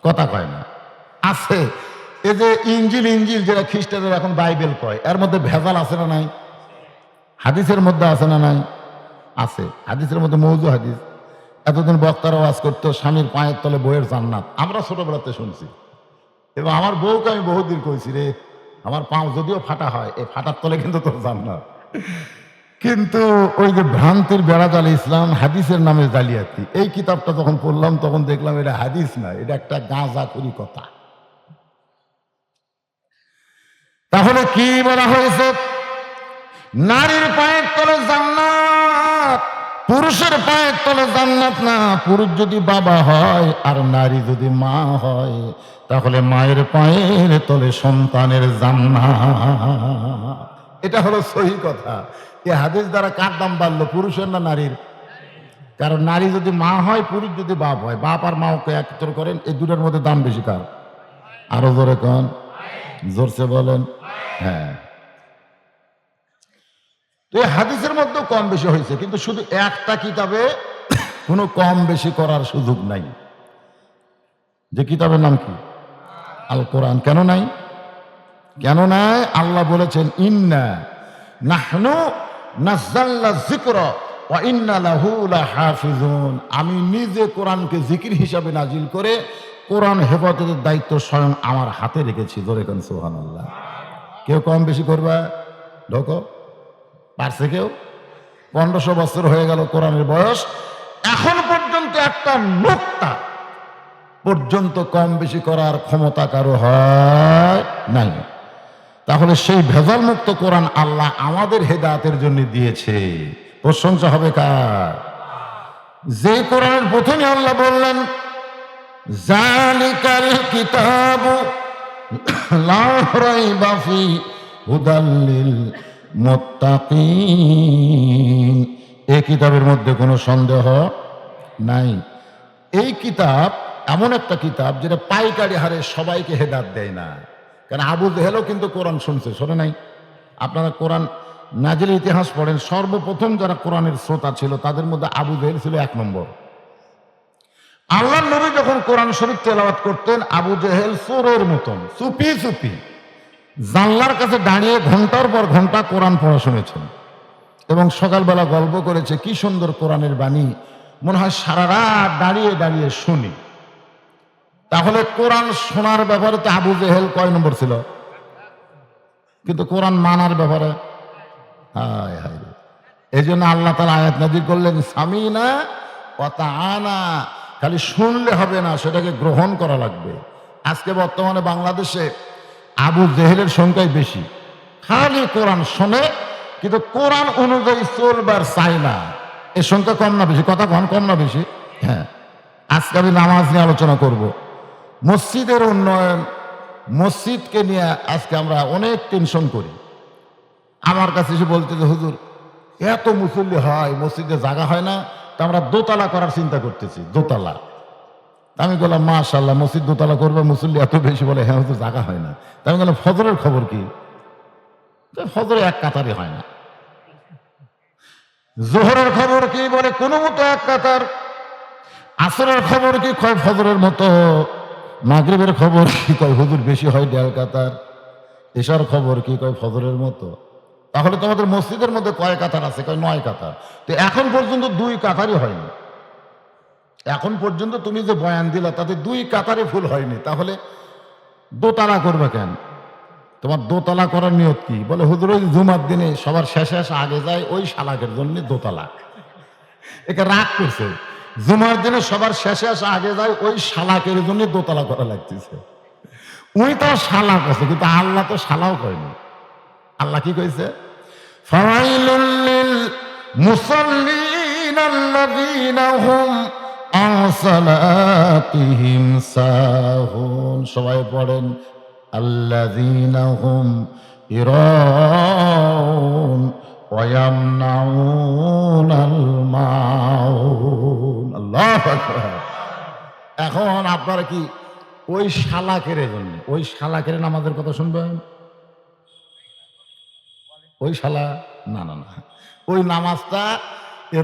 S1: কথা কয় না, আছে। এই যে ইঞ্জিল যেটা খ্রিস্টানদের এখন বাইবেল কয়, এর মধ্যে ভেজাল আছে না নাই? হাদিসের মধ্যে আছে না নাই? আছে। হাদিসের মধ্যে মৌজু হাদিস। এতদিন বক্তারা ওয়াজ করতো স্বামীর পায়ের তলে বইয়ের জান্নাত, আমরা ছোটবেলাতে শুনছি। এবং আমার বউকে আমি বহুদিন কইছি, রে আমার পাও যদিও ফাটা হয়, এই ফাটার তলে কিন্তু তোর জান্নাত। কিন্তু ওই যে ভ্রান্তির বেড়াজাল ইসলাম, হাদিসের নামে জালিয়াতি, এই কিতাবটা যখন পড়লাম তখন দেখলাম এটা হাদিস না, এটা একটা গাঁজাখুরি কথা। তাহলে কি বলা হয়েছে? নারীর পায়ের তলে জান্নাত, পুরুষের পায়ের তলে জান্নাত না। পুরুষ যদি বাবা হয় আর নারী যদি মা হয়, তাহলে মায়ের পায়ের তলে সন্তানের জান্নাত। এটা হলো সহি কথা। এই হাদিস দ্বারা কার দাম বাড়লো, পুরুষের না নারীর? কারণ নারী যদি মা হয়, পুরুষ যদি বাপ হয়, বাপ আর মাকে একত্র করেন, এই দুটার মধ্যে দাম বেশি কার? আরো জোরে কন, জোরসে বলেন। হ্যাঁ, তো এই হাদিসের মধ্যেও কম বেশি হয়েছে, কিন্তু শুধু একটা কিতাবে কোনো কম বেশি করার সুযোগ নাই। যে কিতাবের নাম কি? আল কোরআন। কেন নাই? কেন নাই? আল্লাহ বলেছেন ইন্না নাহনু নাযালনা যিকরা ওয়া ইন্না লাহু লাহাফিজুন। আমি নিজে কোরআনকে জিকির হিসাবে নাজিল করে কোরআন হেফাজতের দায়িত্ব স্বয়ং আমার হাতে রেখেছি। জোরে কোন সুবহানাল্লাহ। কেউ কম বেশি করবা? ঢোকো, পারছে কেউ? 1500 বছর হয়ে গেল কোরআনের বয়স, এখন পর্যন্ত একটা নুক্তা পর্যন্ত কম বেশি করার ক্ষমতা কারো হয় নাই। তাহলে সেই ভেজাল মুক্ত কোরআন আল্লাহ আমাদের হেদায়েতের জন্য দিয়েছে। প্রশংসা হবে কার? যে কোরআনের প্রথমে আল্লাহ বললেন জালিকাল কিতাবু লা রাইবা ফি হুদাল লিল মুত্তাকিন। এই কিতাবের মধ্যে কোনো সন্দেহ নাই। এই কিতাব এমন একটা কিতাব যেটা পাইকারি হারে সবাইকে হেদায়েত দেয় না। কারণ আবু জেহেলও কিন্তু কোরআন শুনছে, শোনে নাই? আপনারা কোরআন নাজিলের ইতিহাস পড়েন, সর্বপ্রথম যারা কোরআনের শ্রোতা ছিল তাদের মধ্যে আবু জেহেল ছিল 1 নম্বর। আল্লাহর নবী যখন কোরআন শরীফ তেলাওয়াত করতেন, আবু জেহেল চোরের মতন চুপি চুপি জানলার কাছে দাঁড়িয়ে ঘন্টার পর ঘন্টা কোরআন পড়া শুনেছেন এবং সকালবেলা গল্প করেছে কি সুন্দর কোরআনের বাণী, মনে হয় সারা রাত দাঁড়িয়ে দাঁড়িয়ে শুনি। তাহলে কোরআন শোনার ব্যাপারে তো আবু জেহেল কয় নম্বর ছিল? কিন্তু কোরআন মানার ব্যাপারে হায় হায়। এই জন্য আল্লাহ তাআলা আয়াত নাযিল করলেন সামিনা ওয়া তাআনা। খালি শুনলে হবে না, সেটাকে গ্রহণ করা লাগবে। আজকে বর্তমানে বাংলাদেশে আবু জেহেলের সংখ্যাই বেশি, খালি কোরআন শোনে কিন্তু কোরআন অনুযায়ী চলবার চাই না। এর সংখ্যা কম না বেশি? কথা কম না বেশি? হ্যাঁ, আজকে আমি নামাজ নিয়ে আলোচনা করব। মসজিদের উন্নয়ন, মসজিদকে নিয়ে আজকে আমরা অনেক টেনশন করি। আমার কাছে এসে বলতে যে হুজুর এত মুসল্লি হয়, মসজিদে জায়গা হয় না, তা আমরা দোতলা করার চিন্তা করতেছি। দোতলা। আমি বললাম মাশাআল্লাহ, মসজিদ দোতলা করবে, মুসল্লি এত বেশি। বলে হ্যাঁ হুজুর জায়গা হয় না। তা আমি বললাম ফজরের খবর কি? ফজরে এক কাতারে হয় না। জোহরের খবর কি? বলে কোনো মতো এক কাতার। আসরের খবর কি? কয় ফজরের মতো। মাগরিবের খবর কি? কয় হুজুর বেশি হয় 1.5 কাতার। এশার খবর কি? কয় ফজরের মতো। তাহলে তোমাদের মসজিদের মধ্যে কয় কাতার আছে? কয় 9 কাতার। তো এখন পর্যন্ত 2 কাতারই হয়নি। এখন পর্যন্ত তুমি যে বয়ান দিলা তাতে 2 কাতারে ফুল হয়নি, তাহলে দোতলা করবে কেন? তোমার দোতলা করার নিয়ত কি? বলে হুজুর ওই জুমার দিনে সবার শেষে এসে আগে যায় ওই শালাকের জন্য দোতলা। একে রাগ করছে, জুমার দিনে সবার শেষে এসে আগে যায় ওই শালাকের জন্য দোতলা করা লাগতেছে। উনি তো শালাক আছে, কিন্তু আল্লাহ তো শালাও কয়নি। আল্লাহ কি কইছে? ফাওয়াইলুল লিল মুসাল্লিন আল্লাযীনা হুম আন সালাতিহিম সাহুন। সবাই পড়েন আল্লাযীনা হুম ইরাউন ওয়া ইয়ামনাউনাল মাউন। আল্লাহু আকবার। এখন আপনারা কি ওই শালাকের জন্য ওই শালাকের নামাজের কথা শুনবেন? ওই শালা না না না, ওই নামাজটা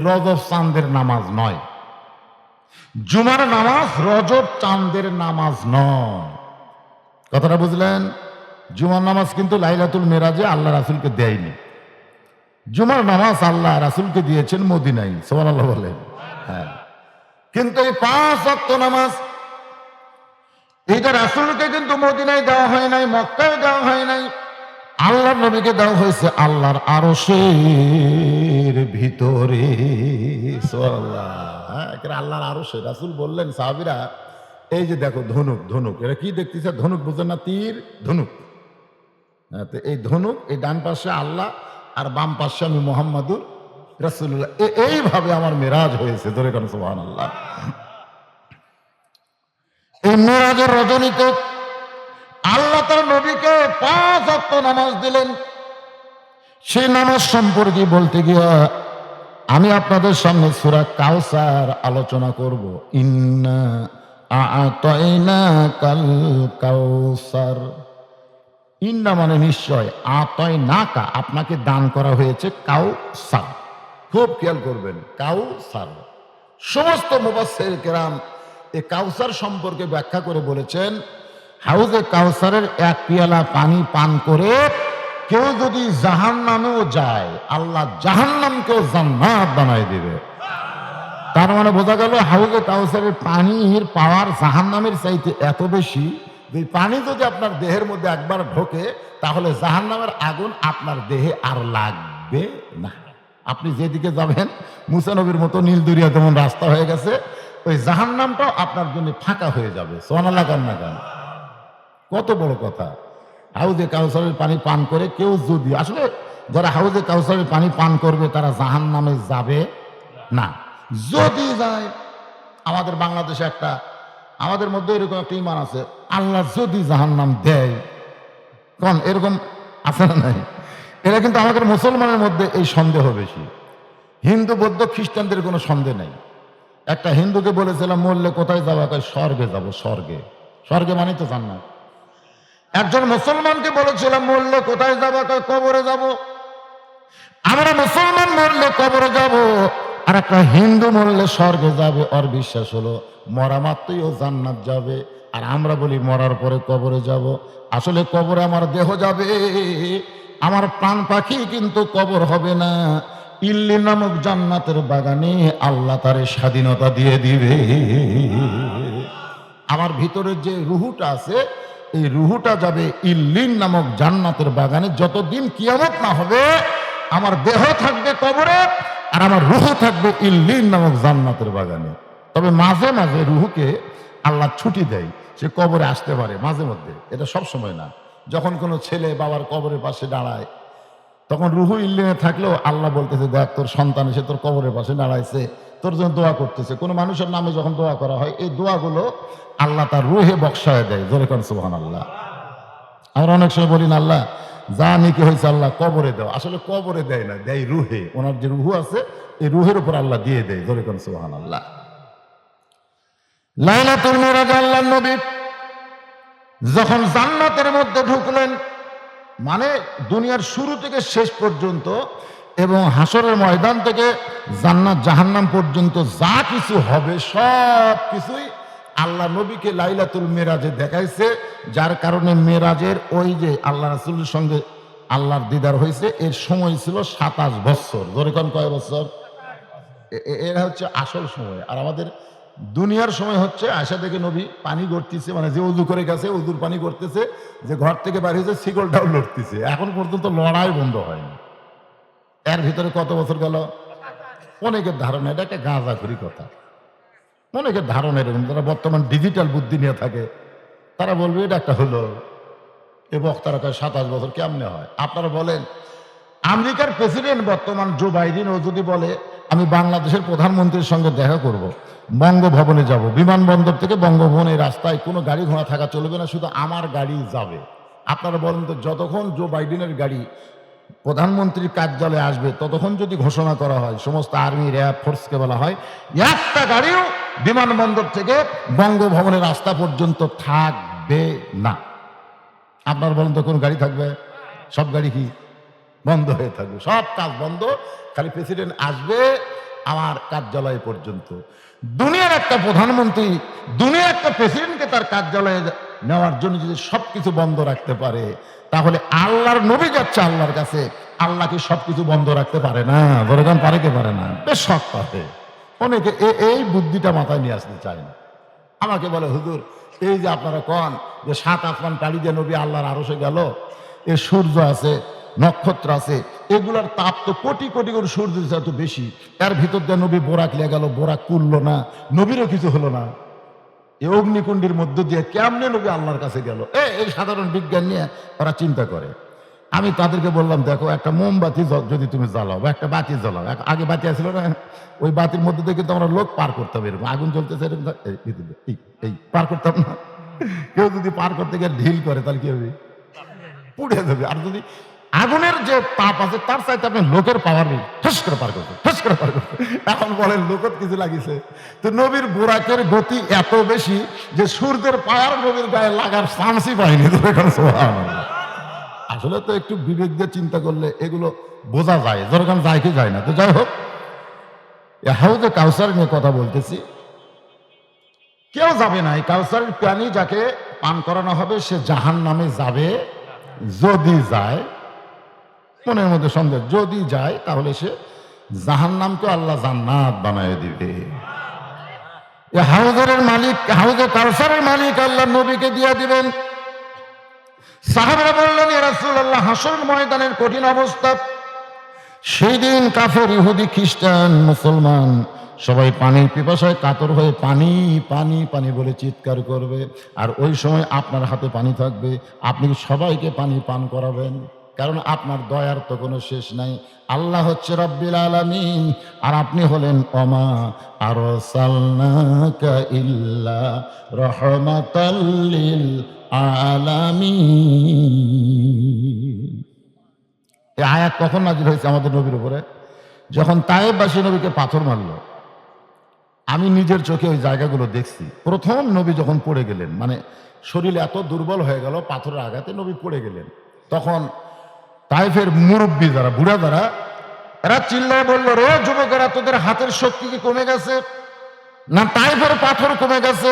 S1: রজব চাঁদের নামাজ নয়। জুমার নামাজ রজব চাঁদের নামাজ নয়। কথাটা বুঝলেন? জুমার নামাজ কিন্তু লাইলাতুল মেরাজে আল্লাহ রাসূলকে দেয়নি। জুমার নামাজ আল্লাহ রাসূলকে দিয়েছেন মদিনায়। সুবহানাল্লাহ বলেন। হ্যাঁ, কিন্তু এই 5 ওয়াক্ত নামাজ এইটা রাসূলকে কিন্তু মদিনায় দেওয়া হয় নাই, মক্কায় দেওয়া হয় নাই। আল্লাহর নবীকে দেওয়া হয়েছে আল্লাহর আরশের ভিতরে। সুবহানাল্লাহ। হ্যাঁ, আল্লাহর আরশে। রাসূল বললেন সাহাবীরা, এই যে দেখো ধনুক, ধনুক এরা কি দেখতেছে? ধনুক বুঝেন না? তীর, ধনুক। হ্যাঁ, তো এই ধনুক, এই ডান পাশে আল্লাহ আর বাম পাশে আমি মুহাম্মাদুর রাসূলুল্লাহ। এইভাবে আমার মেরাজ হয়েছে। ধরে কেন? সুবহানাল্লাহ। এই মেরাজের রজনীতে আল্লাহ তার নবীকে 5 ওয়াক্ত নামাজ দিলেন। সেই নামাজ সম্পর্কে বলতে গিয়া আমি আপনাদের সামনে সূরা কাউসার আলোচনা করব। ইন্না আ'তাইনাকাল কাউসার। ইন্না মানে নিশ্চয়, আ'তাইনাকা আপনাকে দান করা হয়েছে কাউসার। খুব খেয়াল করবেন, কাউসার। সমস্ত মুফাসসির কেরাম এই কাউসার সম্পর্কে ব্যাখ্যা করে বলেছেন, হাউজে কাউসারের 1 পেয়ালা পানি পান করে কেউ যদি জাহান্নামেও যায়, আল্লাহ জাহান্নামকেও জান্নাত বানায় দিবে। তার মানে বোঝা গেল হাউজে কাউসারের পানির পাওয়ার জাহান্নামের চাইতে এত বেশি যে পানি যদি আপনার দেহের মধ্যে একবার ঢোকে তাহলে জাহান্নামের আগুন আপনার দেহে আর লাগবে না। আপনি যেদিকে যাবেন মুসা নবীর মতো নীল দরিয়া যেমন রাস্তা হয়ে গেছে, ওই জাহান্নামটাও আপনার জন্য ফাঁকা হয়ে যাবে। সুবহানাল্লাহ কান না কান? কত বড় কথা! হাউজে কাউসারের পানি পান করে কেউ যদি, আসলে যারা হাউজে কাউসারের পানি পান করবে তারা জাহান্নামে যাবে না। যদি যায়, আমাদের বাংলাদেশে একটা, আমাদের মধ্যে এরকম একটা ঈমান আছে, আল্লাহ যদি জাহান্নাম দেয়, কোন এরকম আছে না নাই? এরা কিন্তু আমাদের মুসলমানের মধ্যে এই সন্দেহ বেশি। হিন্দু বৌদ্ধ খ্রিস্টানদের কোনো সন্দেহ নেই। একটা হিন্দুকে বলেছিলাম মরলে কোথায় যাবো? স্বর্গে যাব। স্বর্গে, স্বর্গে মানে তো জান্নাত। একজন মুসলমানকে বলেছিলাম মরলে কোথায় যাবো? কবরে যাব। আমরা মুসলমান মরলে কবরে যাব, আর একটা হিন্দু মরলে স্বর্গে যাবে। ওর বিশ্বাস হলো মরা মাত্রই ও জান্নাত যাবে, আর আমরা বলি মরার পরে কবরে যাব। আসলে কবরে আমার দেহ যাবে, আমার প্রাণ পাখি কিন্তু কবর হবে না। ইল্লি নামক জান্নাতের বাগানে আল্লাহ তারে স্বাধীনতা দিয়ে দিবে। আমার ভিতরের যে রুহুটা আছে, এই রুহুটা যাবে ইল্লিন নামক জান্নাতের বাগানে। যতদিন কিয়ামত না হবে আমার দেহ থাকবে কবরে, আর আমার রুহু থাকবে ইল্লিন নামক জান্নাতের বাগানে। তবে মাঝে মাঝে রুহুকে আল্লাহ ছুটি দেয়, সে কবরে আসতে পারে মাঝে মধ্যে, এটা সব সময় না। যখন কোনো ছেলে বাবার কবরের পাশে দাঁড়ায়, তখন রুহু ইল্লিনে থাকলেও আল্লাহ বলতেছে, দেখ তোর সন্তান এসে তোর কবরের পাশে দাঁড়াইছে, তোর জন্য দোয়া করতেছে। কোনো মানুষের নামে যখন দোয়া করা হয়, এই দোয়াগুলো আল্লাহ তার রুহে বক্সায় দেয়। জোরে কোন সুবহানাল্লাহ। আমরা অনেক সময় বলি না, আল্লাহ যা নেকি হয়েছে আল্লাহ কবরে দাও। আসলে কবরে দেয় না, দেয় রুহে। ওনার যে রুহু আছে, এই রুহের উপর আল্লাহ দিয়ে দেয়। জোরে কোন সুবহানাল্লাহ। লাইলাতুল মিরাজ আল্লাহর নবী যখন জান্নাতের মধ্যে ঢুকলেন, মানে দুনিয়ার শুরু থেকে শেষ পর্যন্ত এবং হাসরের ময়দান থেকে জান্নাত জাহান্নাম পর্যন্ত যা কিছু হবে সব কিছুই আল্লাহ নবীকে লাইলাতুল মেরাজে দেখাইছে। যার কারণে মেরাজের ওই যে আল্লাহ রাসূলের সঙ্গে আল্লাহর দিদার হয়েছে, এর সময় ছিল 27 বছর। ধরে কোন কয় বছর? এরা হচ্ছে আসল সময়। আর আমাদের দুনিয়ার সময় হচ্ছে আশা থেকে নবী পানি গড়তেছে, মানে যে উজু করে গেছে উজুর পানি গড়তেছে, যে ঘর থেকে বাড়ি হয়েছে শিকলটাও লড়তেছে, এখন পর্যন্ত লড়াই বন্ধ হয়নি। এর ভিতরে কত বছর গেল? অনেকের ধারণা এটা একটা গাঁজাখুরি কথা, অনেকের ধারণা এরকম, যারা বর্তমান ডিজিটাল বুদ্ধি নিয়ে থাকে তারা বলবে এটা একটা হলো। এ বক্তারা 27 বছর কেমনে হয়? আপনারা বলেন, আমেরিকার প্রেসিডেন্ট বর্তমান জো বাইডেন ও যদি বলে আমি বাংলাদেশের প্রধানমন্ত্রীর সঙ্গে দেখা করব, বঙ্গভবনে যাব, বিমানবন্দর থেকে বঙ্গভবনের রাস্তায় কোনো গাড়ি ঘোড়া থাকা চলবে না, শুধু আমার গাড়ি যাবে। আপনারা বলেন তো, যতক্ষণ জো বাইডেনের গাড়ি প্রধানমন্ত্রীর কার্যালয়ে আসবে ততক্ষণ যদি ঘোষণা করা হয়, সমস্ত আর্মি র্যাব ফোর্সকে বলা হয় একটা গাড়িও বিমানবন্দর থেকে বঙ্গভবনের রাস্তা পর্যন্ত থাকবে না, আপনার বলেন তো কোন গাড়ি থাকবে? সব গাড়ি কি বন্ধ হয়ে থাকবে, সব কাজ বন্ধ, খালি প্রেসিডেন্ট আসবে আমার কার্যালয় পর্যন্ত। দুনিয়ার একটা প্রধানমন্ত্রী দুনিয়ার একটা প্রেসিডেন্টকে তার কার্যালয়ে নেওয়ার জন্য যদি সবকিছু বন্ধ রাখতে পারে, তাহলে আল্লাহর নবী যাচ্ছে আল্লাহর কাছে, আল্লাহ কি সবকিছু বন্ধ রাখতে পারে না? বলেন পারে কি পারে না? বেশ শখ পারে। অনেকে এই বুদ্ধিটা মাথায় নিয়ে আসতে চায় না। আমাকে বলে, হুজুর এই যে আপনারা কন যে 7 আসমান পাড়ি দিয়ে নবী আল্লাহর আরশে গেল, এ সূর্য আছে, নক্ষত্র আছে, এগুলার তাপ তো কোটি কোটি করে সূর্যের এত বেশি, এর ভিতর দিয়ে নবী বোরাক লিয়ে গেল, বোরাক কুললো না, নবীরও কিছু হলো না, এই অগ্নিকুণ্ডের মধ্য দিয়ে কেমনে নবী আল্লাহর কাছে গেল? এই সাধারণ বিজ্ঞান নিয়ে ওরা চিন্তা করে। আমি তাদেরকে বললাম, দেখো একটা মোমবাতি যদি তুমি জ্বালাও বা একটা বাতি জ্বালাও, আগে বাতি আসছিল না, ওই বাতির মধ্যে দিয়ে কিন্তু আমরা লোক পার করতাম, এরকম আগুন জ্বলতেছে এরকম এই পার করতাম না। কেউ যদি পার করতে গিয়ে ঢিল করে তাহলে কি হবে? পুড়ে যাবে। আর যদি আগুনের যে তাপ আছে তার চাইতে আপনি লোকের পাওয়ার নেই, ঠস করে পার করতে, ঠস করে পার করতে। এখন বলেন লোকত কিছু লাগিছে? তো নবীর বোরাকের গতি এত বেশি যে সূর্যের পাওয়ার নবীর গায়ে লাগার চান্সই পায়নি। আসলে তো একটু বিবেক দিয়ে চিন্তা করলে এগুলো বোঝা যায়, যেরকম যায় কি যায় না। তো যাই হোক, হাউজে কাউসার নিয়ে কথা বলতেছি। কেউ যাবে না, এই কাউসারের পানি যাকে পান করানো হবে সে জাহান্নামে যাবে। যদি যায়, মনের মধ্যে সন্দেহ, যদি যায় তাহলে সে জাহান্নামকে আল্লাহ জান্নাত বানায় দিবে। এই হাউজের মালিক, হাউজে কাউসারের মালিক আল্লাহ নবীকে দিয়ে দিবেন। সাহাবারা বললেন, ইয়া রাসূলুল্লাহ, হাসরের ময়দানের কঠিন অবস্থা, সেই দিন কাফের, ইহুদি, খ্রিস্টান, মুসলমান সবাই পানির পিপাসায় কাতর হয়ে পানি পানি পানি বলে চিৎকার করবে, আর ওই সময় আপনার হাতে পানি থাকবে, আপনি সবাইকে পানি পান করাবেন, কারণ আপনার দয়ার তো কোনো শেষ নাই। আল্লাহ হচ্ছে রব্বিল আলামিন, আর আপনি হলেন ওমা আরসালনাকা ইল্লা রাহমাতাল লিল আলামিন। এই আয়াত কখন নাজিল হয়েছে আমাদের নবীর উপরে? যখন তায়েববাসী নবীকে পাথর মারল। আমি নিজের চোখে ওই জায়গাগুলো দেখছি। প্রথম নবী যখন পড়ে গেলেন, মানে শরীর এত দুর্বল হয়ে গেল, পাথরের আঘাতে নবী পড়ে গেলেন, তখন তায়েফের মুরব্বী যারা, বুড়া যারা, এরা চিল্লায় বললো, রে যুবকেরা, তোদের হাতের শক্তি কি কমে গেছে না তায়েফের পাথর কমে গেছে?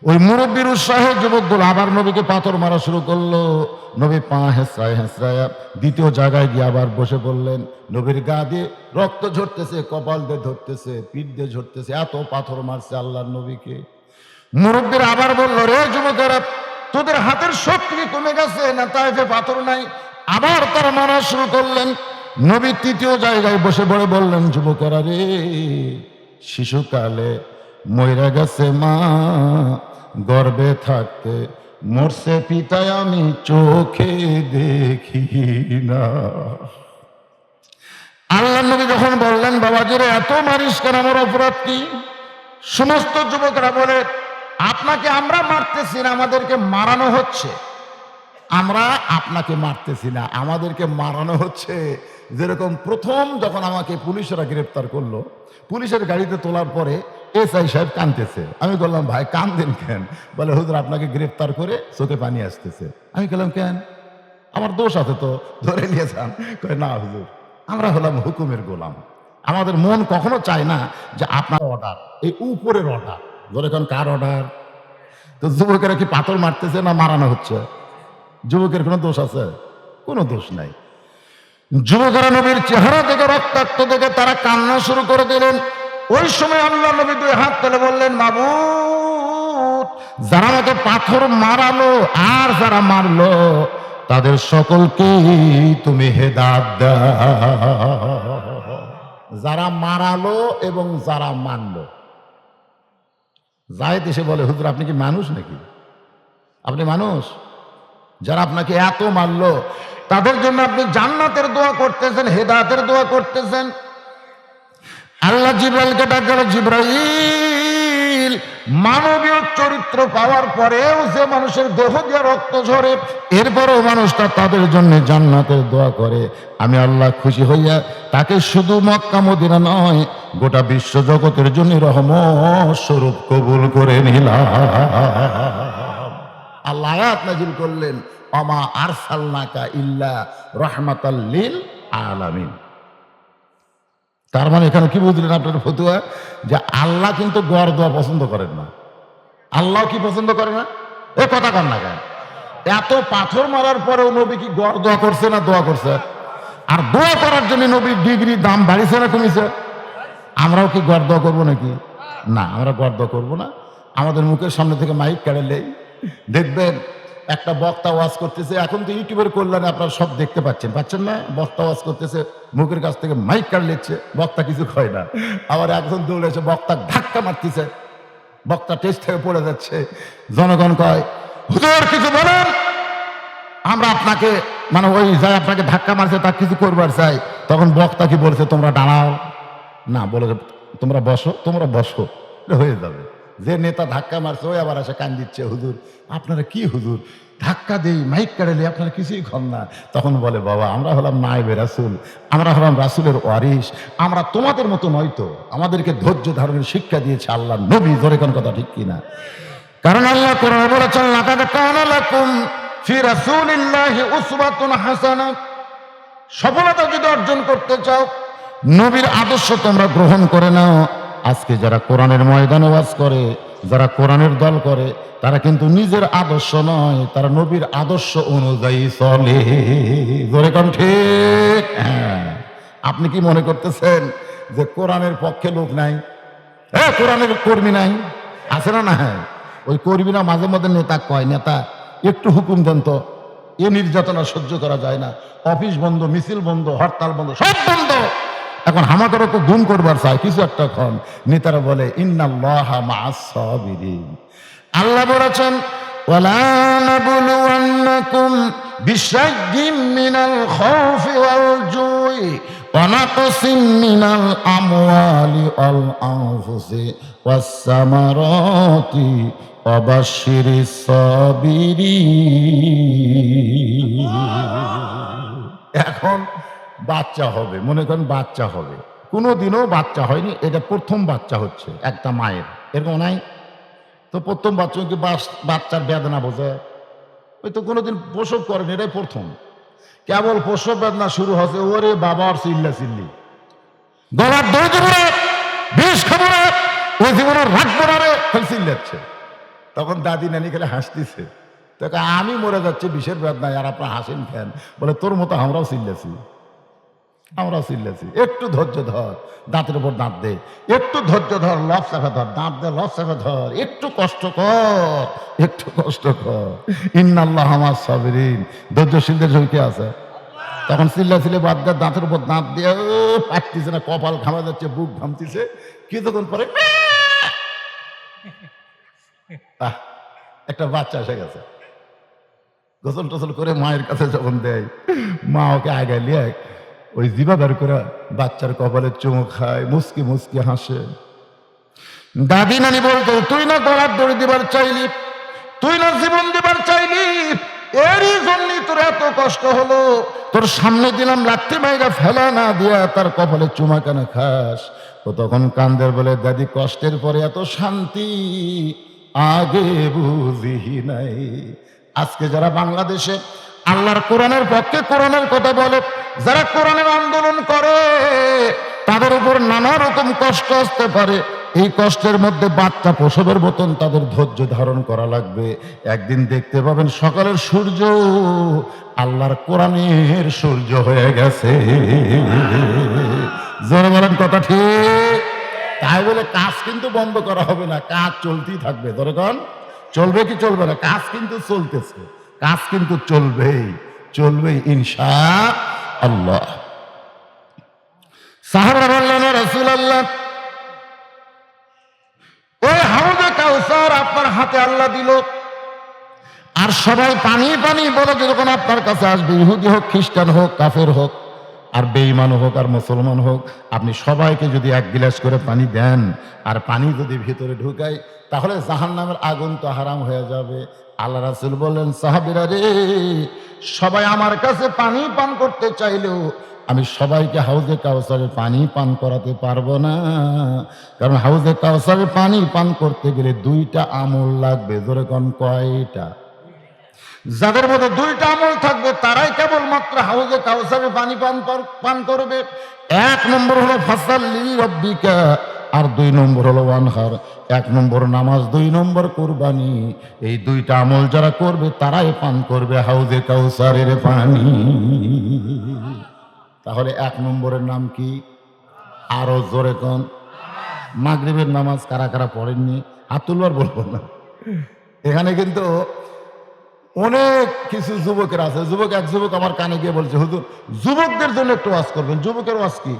S1: ওই মুরব্বীর উৎসাহে যুবকগুলো আবার নবীকে পাথর মারা শুরু করলো। নবী পা হেঁচড়ায় হেঁচড়ায় দ্বিতীয় জায়গায় গিয়ে আবার বসে পড়লেন। নবীর গা দিয়ে রক্ত ঝরতেছে, কপাল দিয়ে ধরতেছে, পিঠ দিয়ে ঝরতেছে, এত পাথর মারছে আল্লাহর নবীকে। মুরব্বীর আবার বললো, রে যুবকেরা, তোদের হাতের শক্তি কমে গেছে না তাইফে পাথর নাই? আবার তারা মারা শুরু করলেন। নবী তৃতীয় জায়গায় বসে পড়ে বললেন, যুবকেরা রে, শিশুকালে মইরা গেছে মা, গর্ভে থাকতে মরছে পিতায়, আমি চোখে দেখি না। আল্লাহ নবী যখন বললেন, বাবাজিরে এত মারিস কেন, আমার অপরাধ কি? সমস্ত যুবকরা বলে, আপনাকে আমরা মারতেছি না, আমাদেরকে মারানো হচ্ছে। আমরা আপনাকে মারতেছি না, আমাদেরকে মারানো হচ্ছে। যেরকম প্রথম যখন আমাকে পুলিশরা গ্রেপ্তার করলো, পুলিশের গাড়িতে তোলার পরে এসআই সাহেব কাঁদতেছে। আমি বললাম, ভাই কাঁদেন কেন? বলে, হুজুর আপনাকে গ্রেপ্তার করে চোখে পানি আসতেছে। আমি বললাম, কেন? আমার দোষ আছে তো, ধরে নিয়ে যান। কয়, না হুজুর, আমরা হলাম হুকুমের গোলাম, আমাদের মন কখনো চায় না যে আপনার অর্ডার, এই উপরের অর্ডার। ধরে এখন কার অর্ডার? তো যুবকেরা কি পাথর মারতেছে না মারানো হচ্ছে? যুবকের কোনো দোষ আছে? কোনো দোষ নাই। যুবকেরা নবীর চেহারা দেখে, রক্তাক্ত দেখে তারা কান্না শুরু করে দিলেন। ওই সময় আল্লাহ নবী দুই হাত তুলে বললেন, মাবুদ, যারা আমাকে পাথর মারালো আর যারা মারলো তাদের সকলকেই তুমি হেদায়েত দাও। যারা মারালো এবং যারা মানলো। জায়েদ এসে বলে, হুজুর আপনি কি মানুষ নাকি? আপনি মানুষ? যারা আপনাকে এত মারলো তাদের জন্য আপনি জান্নাতের দোয়া করতেছেন, হেদায়েতের দোয়া করতেছেন। আল্লাহ জিবরাইলকে ডাক দিলেন, জিবরাইল, মানবীয় চরিত্র পাওয়ার পরেও যে মানুষের দেহ দিয়ে রক্ত ঝরে, এরপরও মানুষটা তাদের জন্য জান্নাতের দোয়া করে, আমি আল্লাহ খুশি হইয়া তাকে শুধু মক্কা মদিনা নয় গোটা বিশ্ব জগতের জন্য রহমত স্বরূপ কবুল করে নিলাম। আল্লাহ আয়াত নাযিল করলেন, ওমা আরসালনাকা ইল্লা রাহমাতাল লিল আলামিন। তার মানে এখানে কি বুঝলেন আপনার ফতুয়া? যে আল্লাহ কিন্তু গড় দোয়া পছন্দ করেন না। আল্লাহ কি পছন্দ করে না? এ কথা কন না কেন? এত পাথর মারার পরেও নবী কি গড় দোয়া করছে না দোয়া করছে? আর দোয়া করার জন্য নবীর ডিগ্রি দাম বাড়িছে না কমিছে? আমরাও কি গড় দোয়া করবো নাকি? না, আমরা গড় দোয়া করবো না। আমাদের মুখের সামনে থেকে মাইক কেড়েলেই দেখবেন একটা বক্তা ওয়াজ করতেছে, এখন তো ইউটিউবের কল্যাণে আপনারা সব দেখতে পাচ্ছেন না? বক্তা ওয়াজ করতেছে, মুখের কাছ থেকে মাইক কাড় লিচ্ছে, বক্তা কিছু কয় না। আবার একজন দৌড়ে এসে বক্তা ধাক্কা মারতেছে, বক্তা টেস্ট থেকে পড়ে যাচ্ছে। জনগণ কয়, হুজুর কিছু বলেন, আমরা আপনাকে মানে ওই যায় আপনাকে ধাক্কা মারছে তা কিছু করবার চাই। তখন বক্তা কি বলছে, তোমরা দাঁড়াও না, বলে তোমরা বসো, হয়ে যাবে। যে নেতা ধাক্কা মারছে ওই আবার এসে কান দিচ্ছে, হুজুর আপনারা কি হুজুর ধাক্কা দেই মাইক কাড়ালে আপনারা কিছুই খান না। তখন বলে, বাবা আমরা হলাম নায়েবে রাসূল, আমরা হলাম রাসূলের ওয়ারিস, আমরা তোমাদের মতো নয়তো, আমাদেরকে ধৈর্য ধারণের শিক্ষা দিয়েছে আল্লাহ নবী। ধরে কোন কথা ঠিক কিনা? কারণ আল্লাহ কোরআনে বলেছেন, লাকাদ কানা লাকুম ফি রাসূলিল্লাহি উসওয়াতুন হাসানাহ। সফলতা যদি অর্জন করতে চাও নবীর আদর্শ তোমরা গ্রহণ করে নাও। আজকে যারা কোরআনের ময়দানে ওয়াজ করে, যারা কোরআনের দল করে, তারা কিন্তু নিজের আদর্শ নয়, তারা নবীর আদর্শ অনুযায়ী চলে। জোরে কোন ঠিক? হ্যাঁ। আপনি কি মনে করতেছেন যে কোরআনের পক্ষে লোক নাই? হ্যাঁ, কোরআনের কর্মী নাই? আছে না? না, হ্যাঁ, ওই কর্মীরা মাঝে মধ্যে নেতা কয়, নেতা একটু হুকুম দেন তো, এ নির্যাতনা সহ্য করা যায় না, অফিস বন্ধ, মিছিল বন্ধ, হরতাল বন্ধ, সব বন্ধ। এখন আমাদেরও তো গুণ করবার চাই কিছু একটা ক্ষণ। নেতারা বলে, ইন্নাল্লাহা মাআস সাবিরিন। আল্লাহ বলেছেন, ওয়ালা নাবলুওয়ান্নাকুম বিশাইয়্যিম মিনাল খাউফি ওয়াল জুই ওয়া নাকসিম মিনাল আমওয়ালি ওয়াল আনফুসি ওয়াস সামারাতি ওয়া বাশশিরিস সাবিরিন। এখন বাচ্চা হবে, মনে করেন বাচ্চা হবে, কোনোদিনও বাচ্চা হয়নি, এটা প্রথম বাচ্চা হচ্ছে একটা মায়ের, এরকম নাই তো? প্রথম বাচ্চা কি বাচ্চার বেদনা বোঝে? ওই তো কোনোদিন প্রসব করেন, এটাই প্রথম। কেবল প্রসব বেদনা শুরু হচ্ছে, ওরে বাবার চিল্লা চিল্লি, গলার দই দেবো রে, বিষ খাবো রে, ওই জীবনে রাখবো না রে, চিল্লাচ্ছে। তখন দাদি নানি খেলে হাসতেছে, তোকে আমি মরে যাচ্ছি বিষের বেদনায় আর আপনার হাসেন কেন? বলে, তোর মতো আমরাও চিল্লাছি। একটু ধৈর্য ধর, দাঁতের উপর দাঁত দে, একটু ধৈর্য ধর, লব চাপে ধর, দাঁত দে, লব চাপে ধর, একটু কষ্ট কর। ইন্নাল্লাহা মাআস সাবিরিন। ধৈর্যশীলদের ঝুঁকি আছে। তখন চিল্লা বাদ দেয়, দাঁতের উপর দাঁত দিয়ে পাকতেছে না, কপাল ঘামা যাচ্ছে, বুক ঘামতেছে। কিছুক্ষণ পরে একটা বাচ্চা এসে গেছে। গোসল টোসল করে মায়ের কাছে যখন দেয়, মা ওকে আগায় লিয়ে ওই জিভা বের করে বাচ্চার কপালে চুমু খায়, মুসকি মুসকি হাসে। দাদি নানি বলতো, তুই না গলার দড়ি দিবার চাইলি, তুই না জীবন দিবার চাইলি, এরই জন্য তোর এত কষ্ট হলো। তোর সামনে দিলাম রাত্রি মাইরা ফেলা না দিয়া তার কপালে চুমা কেন খাস? ও তখন কান্দের বলে, দাদি কষ্টের পরে এত শান্তি আগে বুঝি নাই। আজকে যারা বাংলাদেশে আল্লাহর কোরআনের পক্ষে কোরআনের কথা বলে, যারা কোরআনের আন্দোলন করে, তাদের উপর নানা রকম কষ্ট আসতে পারে। এই কষ্টের মধ্যে বাচ্চা প্রসবের মতন তাদের ধৈর্য ধারণ করা লাগবে। একদিন দেখতে পাবেন সকালের সূর্য আল্লাহর কোরআনের সূর্য হয়ে গেছে। জোরে বলেন কথা ঠিক? তাই বলে কাজ কিন্তু বন্ধ করা হবে না, কাজ চলতেই থাকবে। ধরেন চলবে কি চলবে না? কাজ কিন্তু চলতেছে, কাজ কিন্তু চলবেই ইনশাআল্লাহ। সাহাবারা বললেন, রাসূলুল্লাহ, ওই হাউজে কাউসার আপনার হাতে আল্লাহ দিল, আর সবাই পানি পানি বলে যখন আপনার কাছে আসবে, ইহুদি হোক, খ্রিস্টান হোক, কাফের হোক, আর বেঈমান হোক আর মুসলমান হোক, আপনি সবাইকে যদি এক গিলাস করে পানি দেন আর পানি যদি ভিতরে ঢুকায়, তাহলে জাহান্নামের আগুন তো হারাম হয়ে যাবে। আল্লাহ রাসূল বললেন, সাহাবীরা রে, সবাই আমার কাছে পানি পান করতে চাইলেও আমি সবাইকে হাউজে কাউসারে পানি পান করাতে পারবো না, কারণ হাউজে কাউসারে পানি পান করতে গেলে 2টা আমল লাগবে। জোরে কোন কয়টা? যাদের মধ্যে 2টা আমল থাকবে তারাই কেবলমাত্র হাউজে কাউসারে পানি পান করবে। 1 নম্বর হলো ফাসাল্লি রাব্বিকা, আর 2 নম্বর হলো ওয়ানহার। 1 নম্বর নামাজ, 2 নম্বর কুরবানি। এই 2টা আমল যারা করবে তারাই পান করবে হাউজে কাউসারের পানি। তাহলে 1 নম্বরের নাম কি? আরো জোরে কোন? মাগরিবের নামাজ কারা কারা পড়েননি হাত তুলবার বলবো না। এখানে কিন্তু অনেক কিছু যুবকের আছে। এক যুবক আমার কানে গিয়ে বলছে, হুজুর যুবকদের জন্য একটু ওয়াজ করবেন। যুবকের ওয়াজ কি?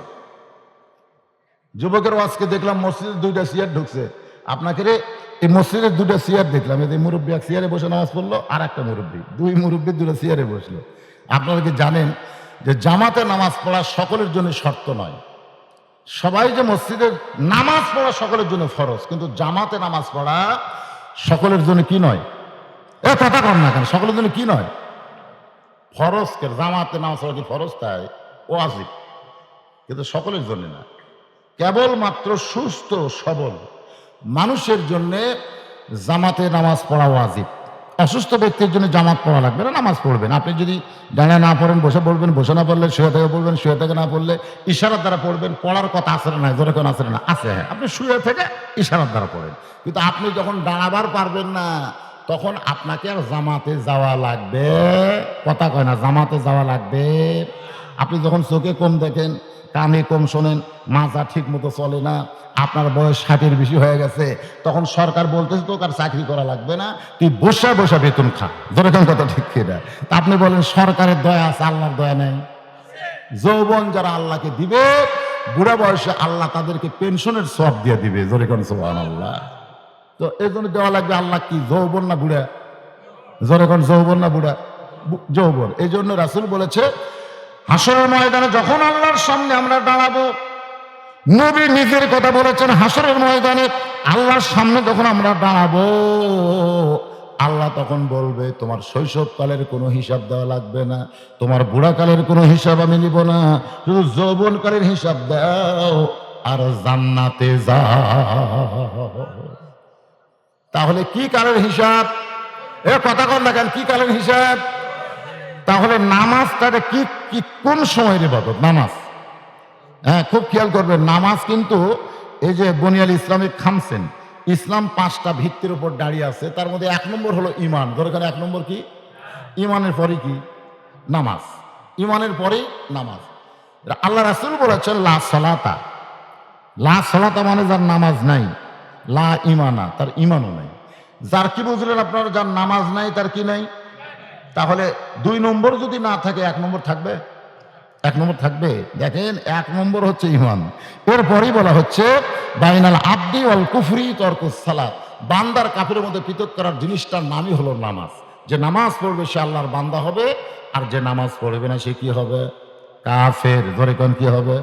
S1: যুবকের ওয়াজকে দেখলাম মসজিদে 2টা চেয়ার ঢুকছে। আপনাকে রে এই মসজিদের 2টা চেয়ার দেখলাম, এই মুরব্বী এক চেয়ারে বসে নামাজ পড়লো, আর একটা মুরব্বী, 2 মুরব্বী 2টা চেয়ারে বসলো। আপনারা কি জানেন যে জামাতে নামাজ পড়া সকলের জন্য শর্ত নয়? সবাই যে মসজিদে নামাজ পড়া সকলের জন্য ফরজ, কিন্তু জামাতে নামাজ পড়া সকলের জন্য কি নয়? এ কথা কম না কেন? সকলের জন্য কি নয়? ফরজ। কে জামাতে নামাজ পড়া কি ফরজ? তাই ওয়াজিব, কিন্তু সকলের জন্য না। কেবলমাত্র সুস্থ সবল মানুষের জন্য জামাতে নামাজ পড়া ওয়াজিব। অসুস্থ ব্যক্তির জন্য জামাত পড়া লাগবে না, নামাজ পড়বেন। আপনি যদি দাঁড়িয়ে না পড়েন বসে পড়বেন, বসে না পড়লে শুয়ে থেকে পড়বেন, শুয়ে থেকে না পড়লে ইশারার দ্বারা পড়বেন। পড়ার কথা আছে না? যেরকম আছে না? আছে। হ্যাঁ, আপনি শুয়ে থেকে ইশারার দ্বারা পড়েন। কিন্তু আপনি যখন দাঁড়াবার পারবেন না, তখন আপনাকে আর জামাতে যাওয়া লাগবে। কথা কয় না? জামাতে যাওয়া লাগবে। আপনি যখন চোখে কম দেখেন, কানে কম শোনেন, মাজা ঠিক মতো চলে না, আপনার বয়স 60-এর বেশি হয়ে গেছে, তখন সরকার বলতেছে তোকে আর চাকরি করা লাগবে না, তুই বসে বসে বেতন খা। যেরকম কথা ঠিক কিনা? তা আপনি বলেন সরকারের দয়া আছে, আল্লাহর দয়া নেই? যৌবন যারা আল্লাহকে দিবে, বুড়া বয়সে আল্লাহ তাদেরকে পেনশনের সব দিয়ে দিবে। যেরকম সুবহানাল্লাহ। তো এই জন্য দেওয়া লাগবে। আল্লাহ কি যৌবন না বুড়া? যেরকম যৌবন না বুড়া? যৌবন। এই জন্য রাসূল বলেছে, হাসরের ময়দানে যখন আল্লাহর সামনে আমরা দাঁড়াবো, নবী নিজের কথা বলেছেন, হাসরের ময়দানে আল্লাহর সামনে যখন আমরা দাঁড়াবো, আল্লাহ তখন বলবে, তোমার শৈশবকালের কোনো হিসাব দেওয়া লাগবে না, তোমার বুড়াকালের কোনো হিসাব আমি নিব না, শুধু যৌবনকালের হিসাব দাও আর জান্নাতে যাও। তাহলে কি কালের হিসাব? এ কথা কর না কেন? কি কালের হিসাব? তাহলে নামাজটাকে কি কোন সময়ের ইবাদত? নামাজ। হ্যাঁ, খুব খেয়াল করবেন। নামাজ কিন্তু এই যে বুনিয়াল ইসলামিক খামসেন, ইসলাম 5টা ভিত্তির উপর দাঁড়িয়ে আছে। তার মধ্যে 1 নম্বর হলো ইমান। দরকার 1 নম্বর কি? ইমানের পরে কি? নামাজ। ইমানের পরে নামাজ। আল্লাহ রাসূল বলেছেন, লা সালাতা। লা সালাতা মানে যার নামাজ নাই, লা ইমানা, তার ইমানও নাই। যার কি বুঝলেন আপনারা? যার নামাজ নাই তার কি নাই? তাহলে 2 নম্বর যদি না থাকে, 1 নম্বর থাকবে? 1 নম্বর থাকবে। দেখেন, 1 নম্বর হচ্ছে ইমান। এরপরেই বলা হচ্ছে বাইনাল আবদি ওয়াল কুফরি তরকুস সালাত। বান্দার কাফের মধ্যে পৃথক করার জিনিসটার নামই হলো নামাজ। যে নামাজ পড়বে সে আল্লাহর বান্দা হবে, আর যে নামাজ পড়বে না সে কি হবে? কাফের। ধরে কোন কি হবে?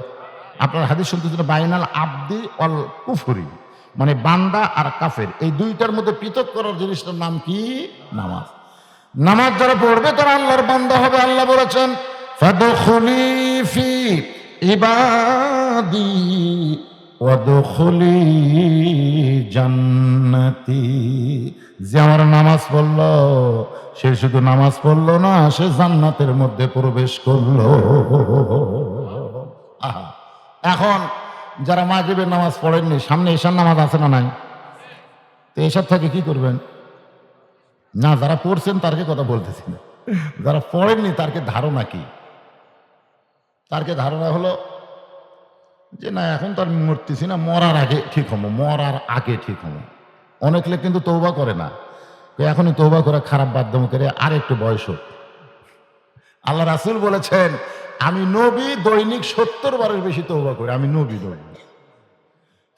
S1: আপনার হাদিস শুনতেছেন, বাইনাল আবদি ওয়াল কুফরি, মানে বান্দা আর কাফের, এই 2টার মধ্যে পৃথক করার জিনিসটার নাম কি? নামাজ। নামাজ যারা পড়বে তারা আল্লাহর বান্দা হবে। আল্লাহ বলেছেন, ফাদখুলি ফি ইবাদি ওয়াদখুলি জান্নাতি। যে আমার নামাজ পড়লো সে শুধু নামাজ পড়লো না, সে জান্নাতের মধ্যে প্রবেশ করলো। আহা, এখন যারা মাগরিবের নামাজ পড়েননি, সামনে এশার নামাজ আছে না নাই? তো এশার থেকে কি করবেন? না, যারা পড়ছেন তারকে কথা বলতেছি না, যারা পড়েননি তারকে ধারণা কি? তারকে ধারণা হলো যে না এখন তো আর মরতেছি না, মরার আগে ঠিক হবো, মরার আগে ঠিক হবো। অনেক লোক কিন্তু তৌবা করে না, এখনই তৌবা করে খারাপ বাধ্যম করে আর একটু বয়স হোক। আল্লাহ রাসূল বলেছেন আমি নবী দৈনিক 70 বারের বেশি তৌবা করি, আমি নবী।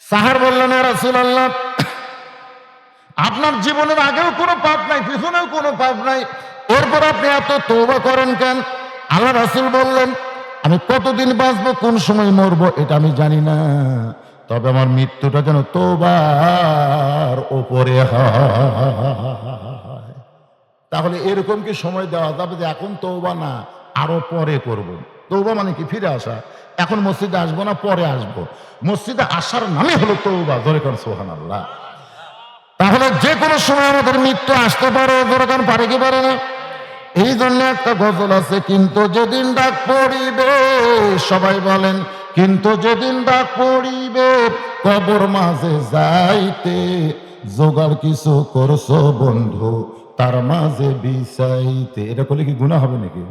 S1: সাহার বললেন ইয়া রাসূলুল্লাহ, আপনার জীবনের আগেও কোনো পাপ নাই, পিছনেও কোনো পাপ নাই, এরপর আপনি এত তওবা করেন কেন? আল্লাহ রাসূল বললেন আমি কতদিন বাঁচবো, কোন সময় মরবো এটা আমি জানি না, তবে আমার মৃত্যুটা যেন তওবার উপরে হয়। তাহলে এরকম কি সময় দেওয়া যাবে যে এখন তওবা না আরো পরে করব? তওবা মানে কি ফিরে আসা। এখন মসজিদে আসবো না, পরে আসবো। মসজিদে আসার নামে হলো তওবা। জোরে করেন সুবহানাল্লাহ। তাহলে যে কোনো সময় আমাদের মৃত্যু আসতে পারে, দরকার পারে কি পারে না? এই জন্য একটা গজল আছে, কিন্তু যেদিন ডাক পড়িবে, সবাই বলেন কিন্তু যেদিন ডাক পড়িবে, কবর মাঝে যাইতে জোগাড় কিছু করছো বন্ধু, তার মাঝে বিছাইতে। এটা করলে কি গুনাহ হবে নাকি?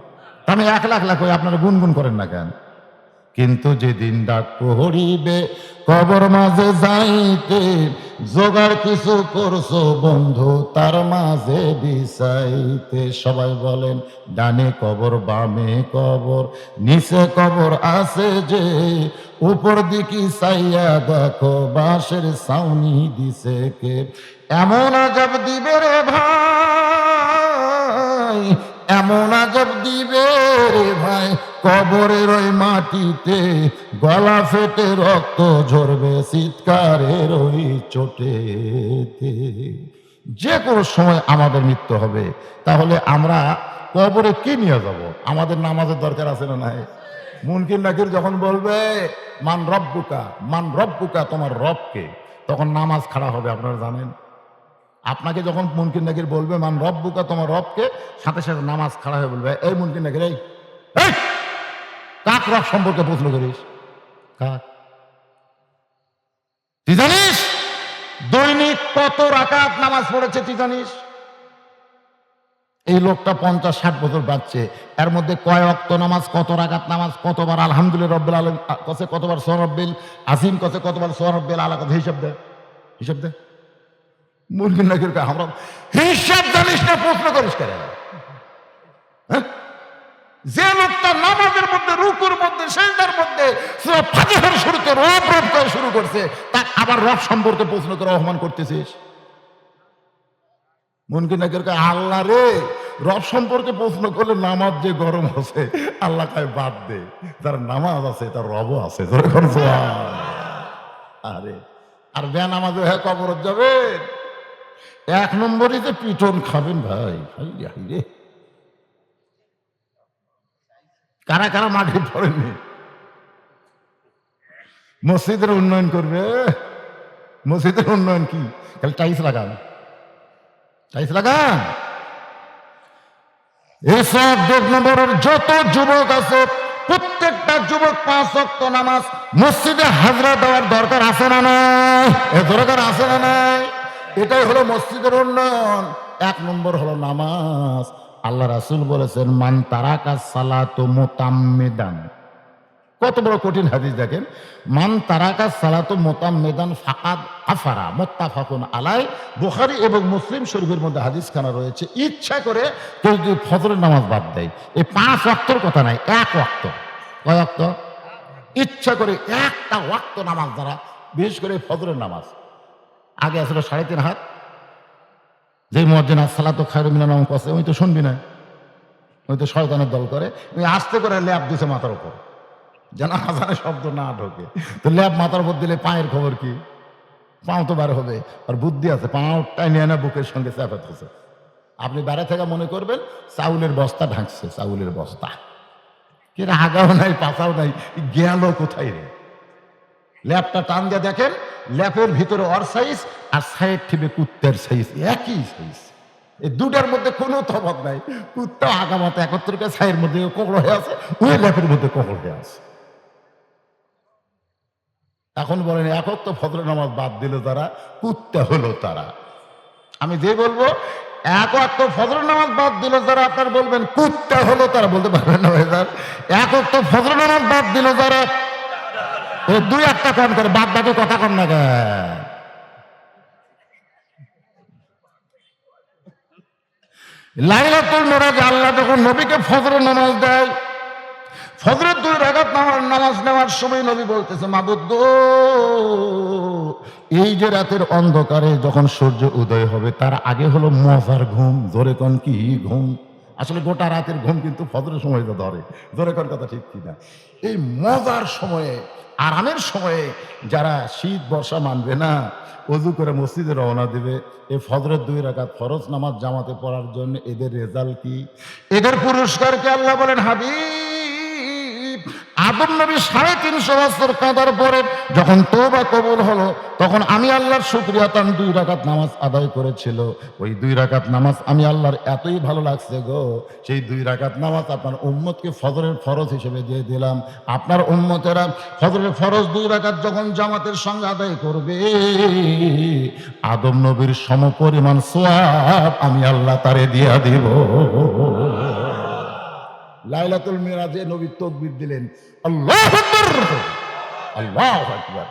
S1: আমি 1,00,000 কই, আপনারা গুনগুন করেন না কেন? কিন্তু যেদিন ডাক পড়িবে কবর মাঝে যাইতে জোগাড় কিছু করছো বন্ধু, তার মাঝে বিছাইতে। সবাই বলেন ডানে কবর বামে কবর, নিচে কবর আছে যে, উপর দিকে চাইয়া দেখো বাঁশের ছাউনি দিছে কে। এমন আজব দিবে রে ভাই, এমন আজব দিবে রে ভাই, কবরের ওই মাটিতে গলা ফেটে রক্ত ঝরবে চিৎকারের ওই চোটেতে। যে কোনো সময় আমাদের মৃত্যু হবে, তাহলে আমরা কবরে কি নিয়ে যাব? আমাদের নামাজের দরকার আছে না নাই? মুনকির নাকির যখন বলবে মান রব্বুকা, মান রব্বুকা, তোমার রবকে, তখন নামাজ খাড়া হবে। আপনারা জানেন, আপনাকে যখন মুনকির নাকির বলবে মান রব্বুকা, তোমার রবকে, সাথে সাথে নামাজ খাড়া হয়ে বলবে এই মুনকির নাকির, এই কাক রব সম্পর্কে প্রশ্ন করিস? কাক? তুই জানিস দৈনিক কত রাকাত নামাজ পড়েছে? তুই জানিস? এই লোকটা 50-60 বছর বাঁচছে, এর মধ্যে কয় ওয়াক্ত নামাজ, কত রাকাত নামাজ, কতবার আলহামদুলিল্লাহ রাব্বিল আলামিন কছে, কতবার সুবহান রাব্বিল আযীম কছে, কতবার সুবহান রাব্বিল আলা কছে, হিসাব দে, হিসাব দে। মুনকির নাকির কা আমরা হিসাব জানিস না, প্রশ্ন করিস কেন? হ্যাঁ, যে লোকটা নামাজের মধ্যে, রুকুর মধ্যে, সিজদার মধ্যে সূরা ফাতিহার শুরুতে রব রব করে শুরু করছে, তা আবার রব সম্পর্কে প্রশ্ন করে অপমান করতেছিস? মুনকির নাকির কা আল্লাহ রে, রব সম্পর্কে প্রশ্ন করলে নামাজ যে গরম আছে, আল্লাহ কায় বাদ দে, যার নামাজ আছে তার রবও আছে। ধরে কোন আরে আর বে নামাজে হ্যাঁ কবরত যাবেন, 1 নম্বরই যে পিটন খাবেন ভাই। রে কারা কারা মাঠে পড়েনি? মসজিদের উন্নয়ন করবে? মসজিদের উন্নয়ন কি খালি টাইলস লাগান, টাইলস লাগান? এসব 2 নম্বরের যত যুবক আছে, প্রত্যেকটা যুবক 5 ওয়াক্ত নামাজ মসজিদে হাজরা দেওয়ার দরকার আছে না নাই? এ দরকার আছে না নাই? এটাই হলো মসজিদের উন্নয়ন। 1 নম্বর হলো নামাজ। আল্লাহ রাসূল বলেছেন মান তারাকা সালাতু মুতাম্মিদান। কত বড় কঠিন হাদিস দেখেন, মান তারাকা সালাতু মুতাম্মিদান ফাকাদ কাফারা, মুত্তাফাকুন আলাই। বুখারী এবং মুসলিম শরীফের মধ্যে হাদিসখানা রয়েছে। ইচ্ছা করে কেউ যদি ফজরের নামাজ বাদ দেয়, এই 5 ওয়াক্তের কথা নাই, 1 ওয়াক্ত। কয় ওয়াক্ত? ইচ্ছা করে একটা ওয়াক্ত নামাজ দ্বারা, বিশেষ করে ফজরের নামাজ, আগে আসলে 3.5 হাত, যে মুয়াজ্জিন আসসালাতু খায়রুম মিনান নাওম কছে, ওই তো শুনবি না, ওই তো শয়তানের দল করে, ওই আস্তে করে ল্যাপ দিছে মাথার উপর যেন আজানে শব্দ না ঢোকে। তো ল্যাপ মাথার উপর দিলে পায়ের খবর কি? পাও তো বার হবে, আর বুদ্ধি আছে, পাওটাই নিয়ে না বুকের সঙ্গে চাপা থাকছে। আপনি বাইরে থেকে মনে করবেন চাউলের বস্তা ঢাকছে, চাউলের বস্তা, কিনা আগাও নাই পাছাও নাই, গেল কোথায় রে? ল্যাপটা টান দিয়ে দেখেন, ল্যাপের ভিতরে ওর সাইজ আর সাইড থেকে কুত্তের সাইজ, একই সাইজ। এই দুটার মধ্যে কোনো তফাৎ নাই। কুত্তা আগামাতে একত্র করে ছাইয়ের মধ্যে কোকড় হয়ে আছে, ওই ল্যাপের মধ্যে কোকড় হয়ে আছে। এখন বলেন একক তো ফজরের নামাজ বাদ দিল তারা, কুত্তা হলো তারা। আমি যে বলবো এক ওয়াক্ত ফজরের নামাজ বাদ দিল যারা, আপনার বলবেন কুত্তা হলো তারা, বলতে পারবেন না ভাই স্যার। এক ওয়াক্ত ফজরের নামাজ বাদ দিল যারা, এই দুই একটা কম করে, বাদ বাকি কথা কম না কেন? লাইলাতুল মিরাজ আল্লাহ যখন নবীকে ফজরের নামাজ দেয়, ফজরের 2 রাকাত নামাজ নেওয়ার সময় নবী বলতেছে, মাবুদ গো, এই যে রাতের অন্ধকারে যখন সূর্য উদয় হবে তার আগে হলো মজার ঘুম। জোরে কোন কি ঘুম? আসলে গোটা রাতের ঘুম কিন্তু ফজরের সময় তো ধরে। জোরে কোন কথা ঠিক কিনা? এই মজার সময়ে, আরামের সময়ে যারা শীত বর্ষা মানবে না, অজু করে মসজিদে রওনা দেবে, এই ফজরের 2 রাকাত ফরজ নামাজ জামাতে পড়ার জন্য এদের রেজাল্ট কি? এদের পুরস্কারকে আল্লাহ বলেন, হাবিব, আদম নবী 350 বছর কাঁদার পরে যখন তওবা কবুল হলো, তখন আমি আল্লাহর শুকরিয়া তান 2 রাকাত নামাজ আদায় করেছিল। ওই 2 রাকাত নামাজ আমি আল্লাহর এতই ভালো লাগছে গো, সেই 2 রাকাত নামাজ আপনার উম্মতকে ফজরের ফরজ হিসেবে দিয়ে দিলাম। আপনার উম্মতেরা ফজরের ফরজ 2 রাকাত যখন জামাতের সঙ্গে আদায় করবে, আদম নবীর সমপরিমাণ সওয়াব আমি আল্লাহ তারে দিয়া দিব। লাইলাতুল মিরাজে নবী তাকবীর দিলেন, আল্লাহু আকবার, আল্লাহু আকবার।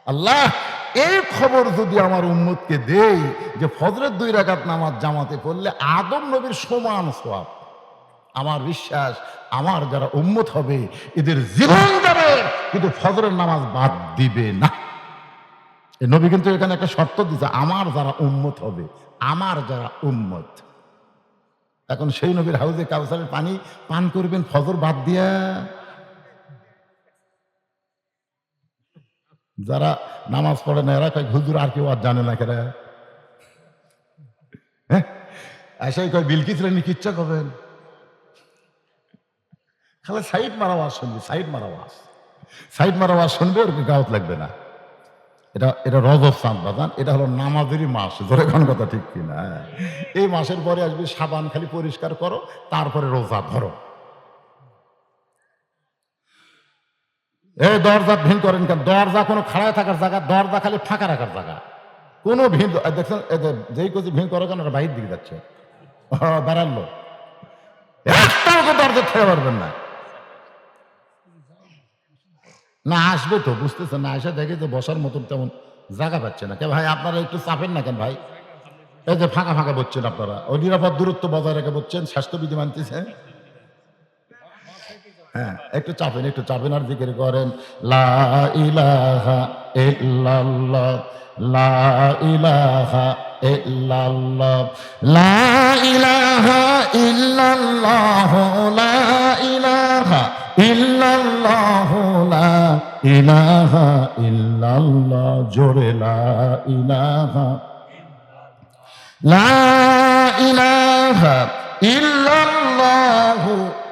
S1: আল্লাহ, এই খবর যদি আমার উম্মতকে দেই যে ফজরের 2 রাকাত নামাজ জামাতে পড়লে আদম নবীর সমান সওয়াব, আমার বিশ্বাস আমার যারা উম্মত হবে এদের জীবন যাবে, কিন্তু ফজরের নামাজ বাদ দিবে না। এই নবী কিন্তু এখানে একটা শর্ত দিয়েছে, আমার যারা উম্মত হবে, আমার যারা উম্মত। এখন সেই নবীর হাউজে কাউসারের পানি পান করবেন ফজর বাদ দিয়া? যারা নামাজ পড়ে না এরা কয় হুজুর আর কেউ আর জানে না কেরা, হ্যাঁ এসাই কয় বিলকিস রানী কিচ্ছা করবেন, খালি সাইড মারা আওয়াজ শুনবে, সাইড মারা আওয়াজ, সাইড মারা আওয়াজ শুনবে, ওর গাওয়াত লাগবে না। এটা এটা রজব চাঁদ বাজান, এটা হলো নামাজেরই মাস। ধরে কোন কথা ঠিক কিনা? এই মাসের পরে আসবে সাবান, খালি পরিষ্কার করো, তারপরে রোজা ধরো। এই দরজা ভিন করেন কেন? দরজা কোনো খাড়ায় থাকার জায়গা, দরজা খালি ফাঁকা রাখার জায়গা, কোনো ভিন দেখছেন? যেই কিছু ভিন করো কেন, বাহির দিকে যাচ্ছে, বেড়ালো একটাও দরজা ঠেকে পারবেন না। না আসবে তো, বুঝতেছেন না, আসা দেখে যে বসার মতন তেমন জায়গা পাচ্ছে না। কে ভাই আপনারা একটু চাপেন না কেন ভাই? এই যে ফাঁকা ফাঁকা বলছেন আপনারা, ওই নিরাপদ দূরত্ব বজায় রেখে বলছেন, স্বাস্থ্যবিধি মানতেছেন। হ্যাঁ একটু চাপেন, একটু চাপেন আর জিকির করেন, লা ইলাহা ইল্লাল্লাহ, লা ইলাহা ইল্লাল্লাহ, লা ইলাহা ইল্লাল্লাহ, লা ইলাহা ইল্লাল্লাহ, লা ইলাহা ইল্লাল্লাহ। জোরে লা ইলাহা, লা ইলাহা ইল্লাল্লাহ।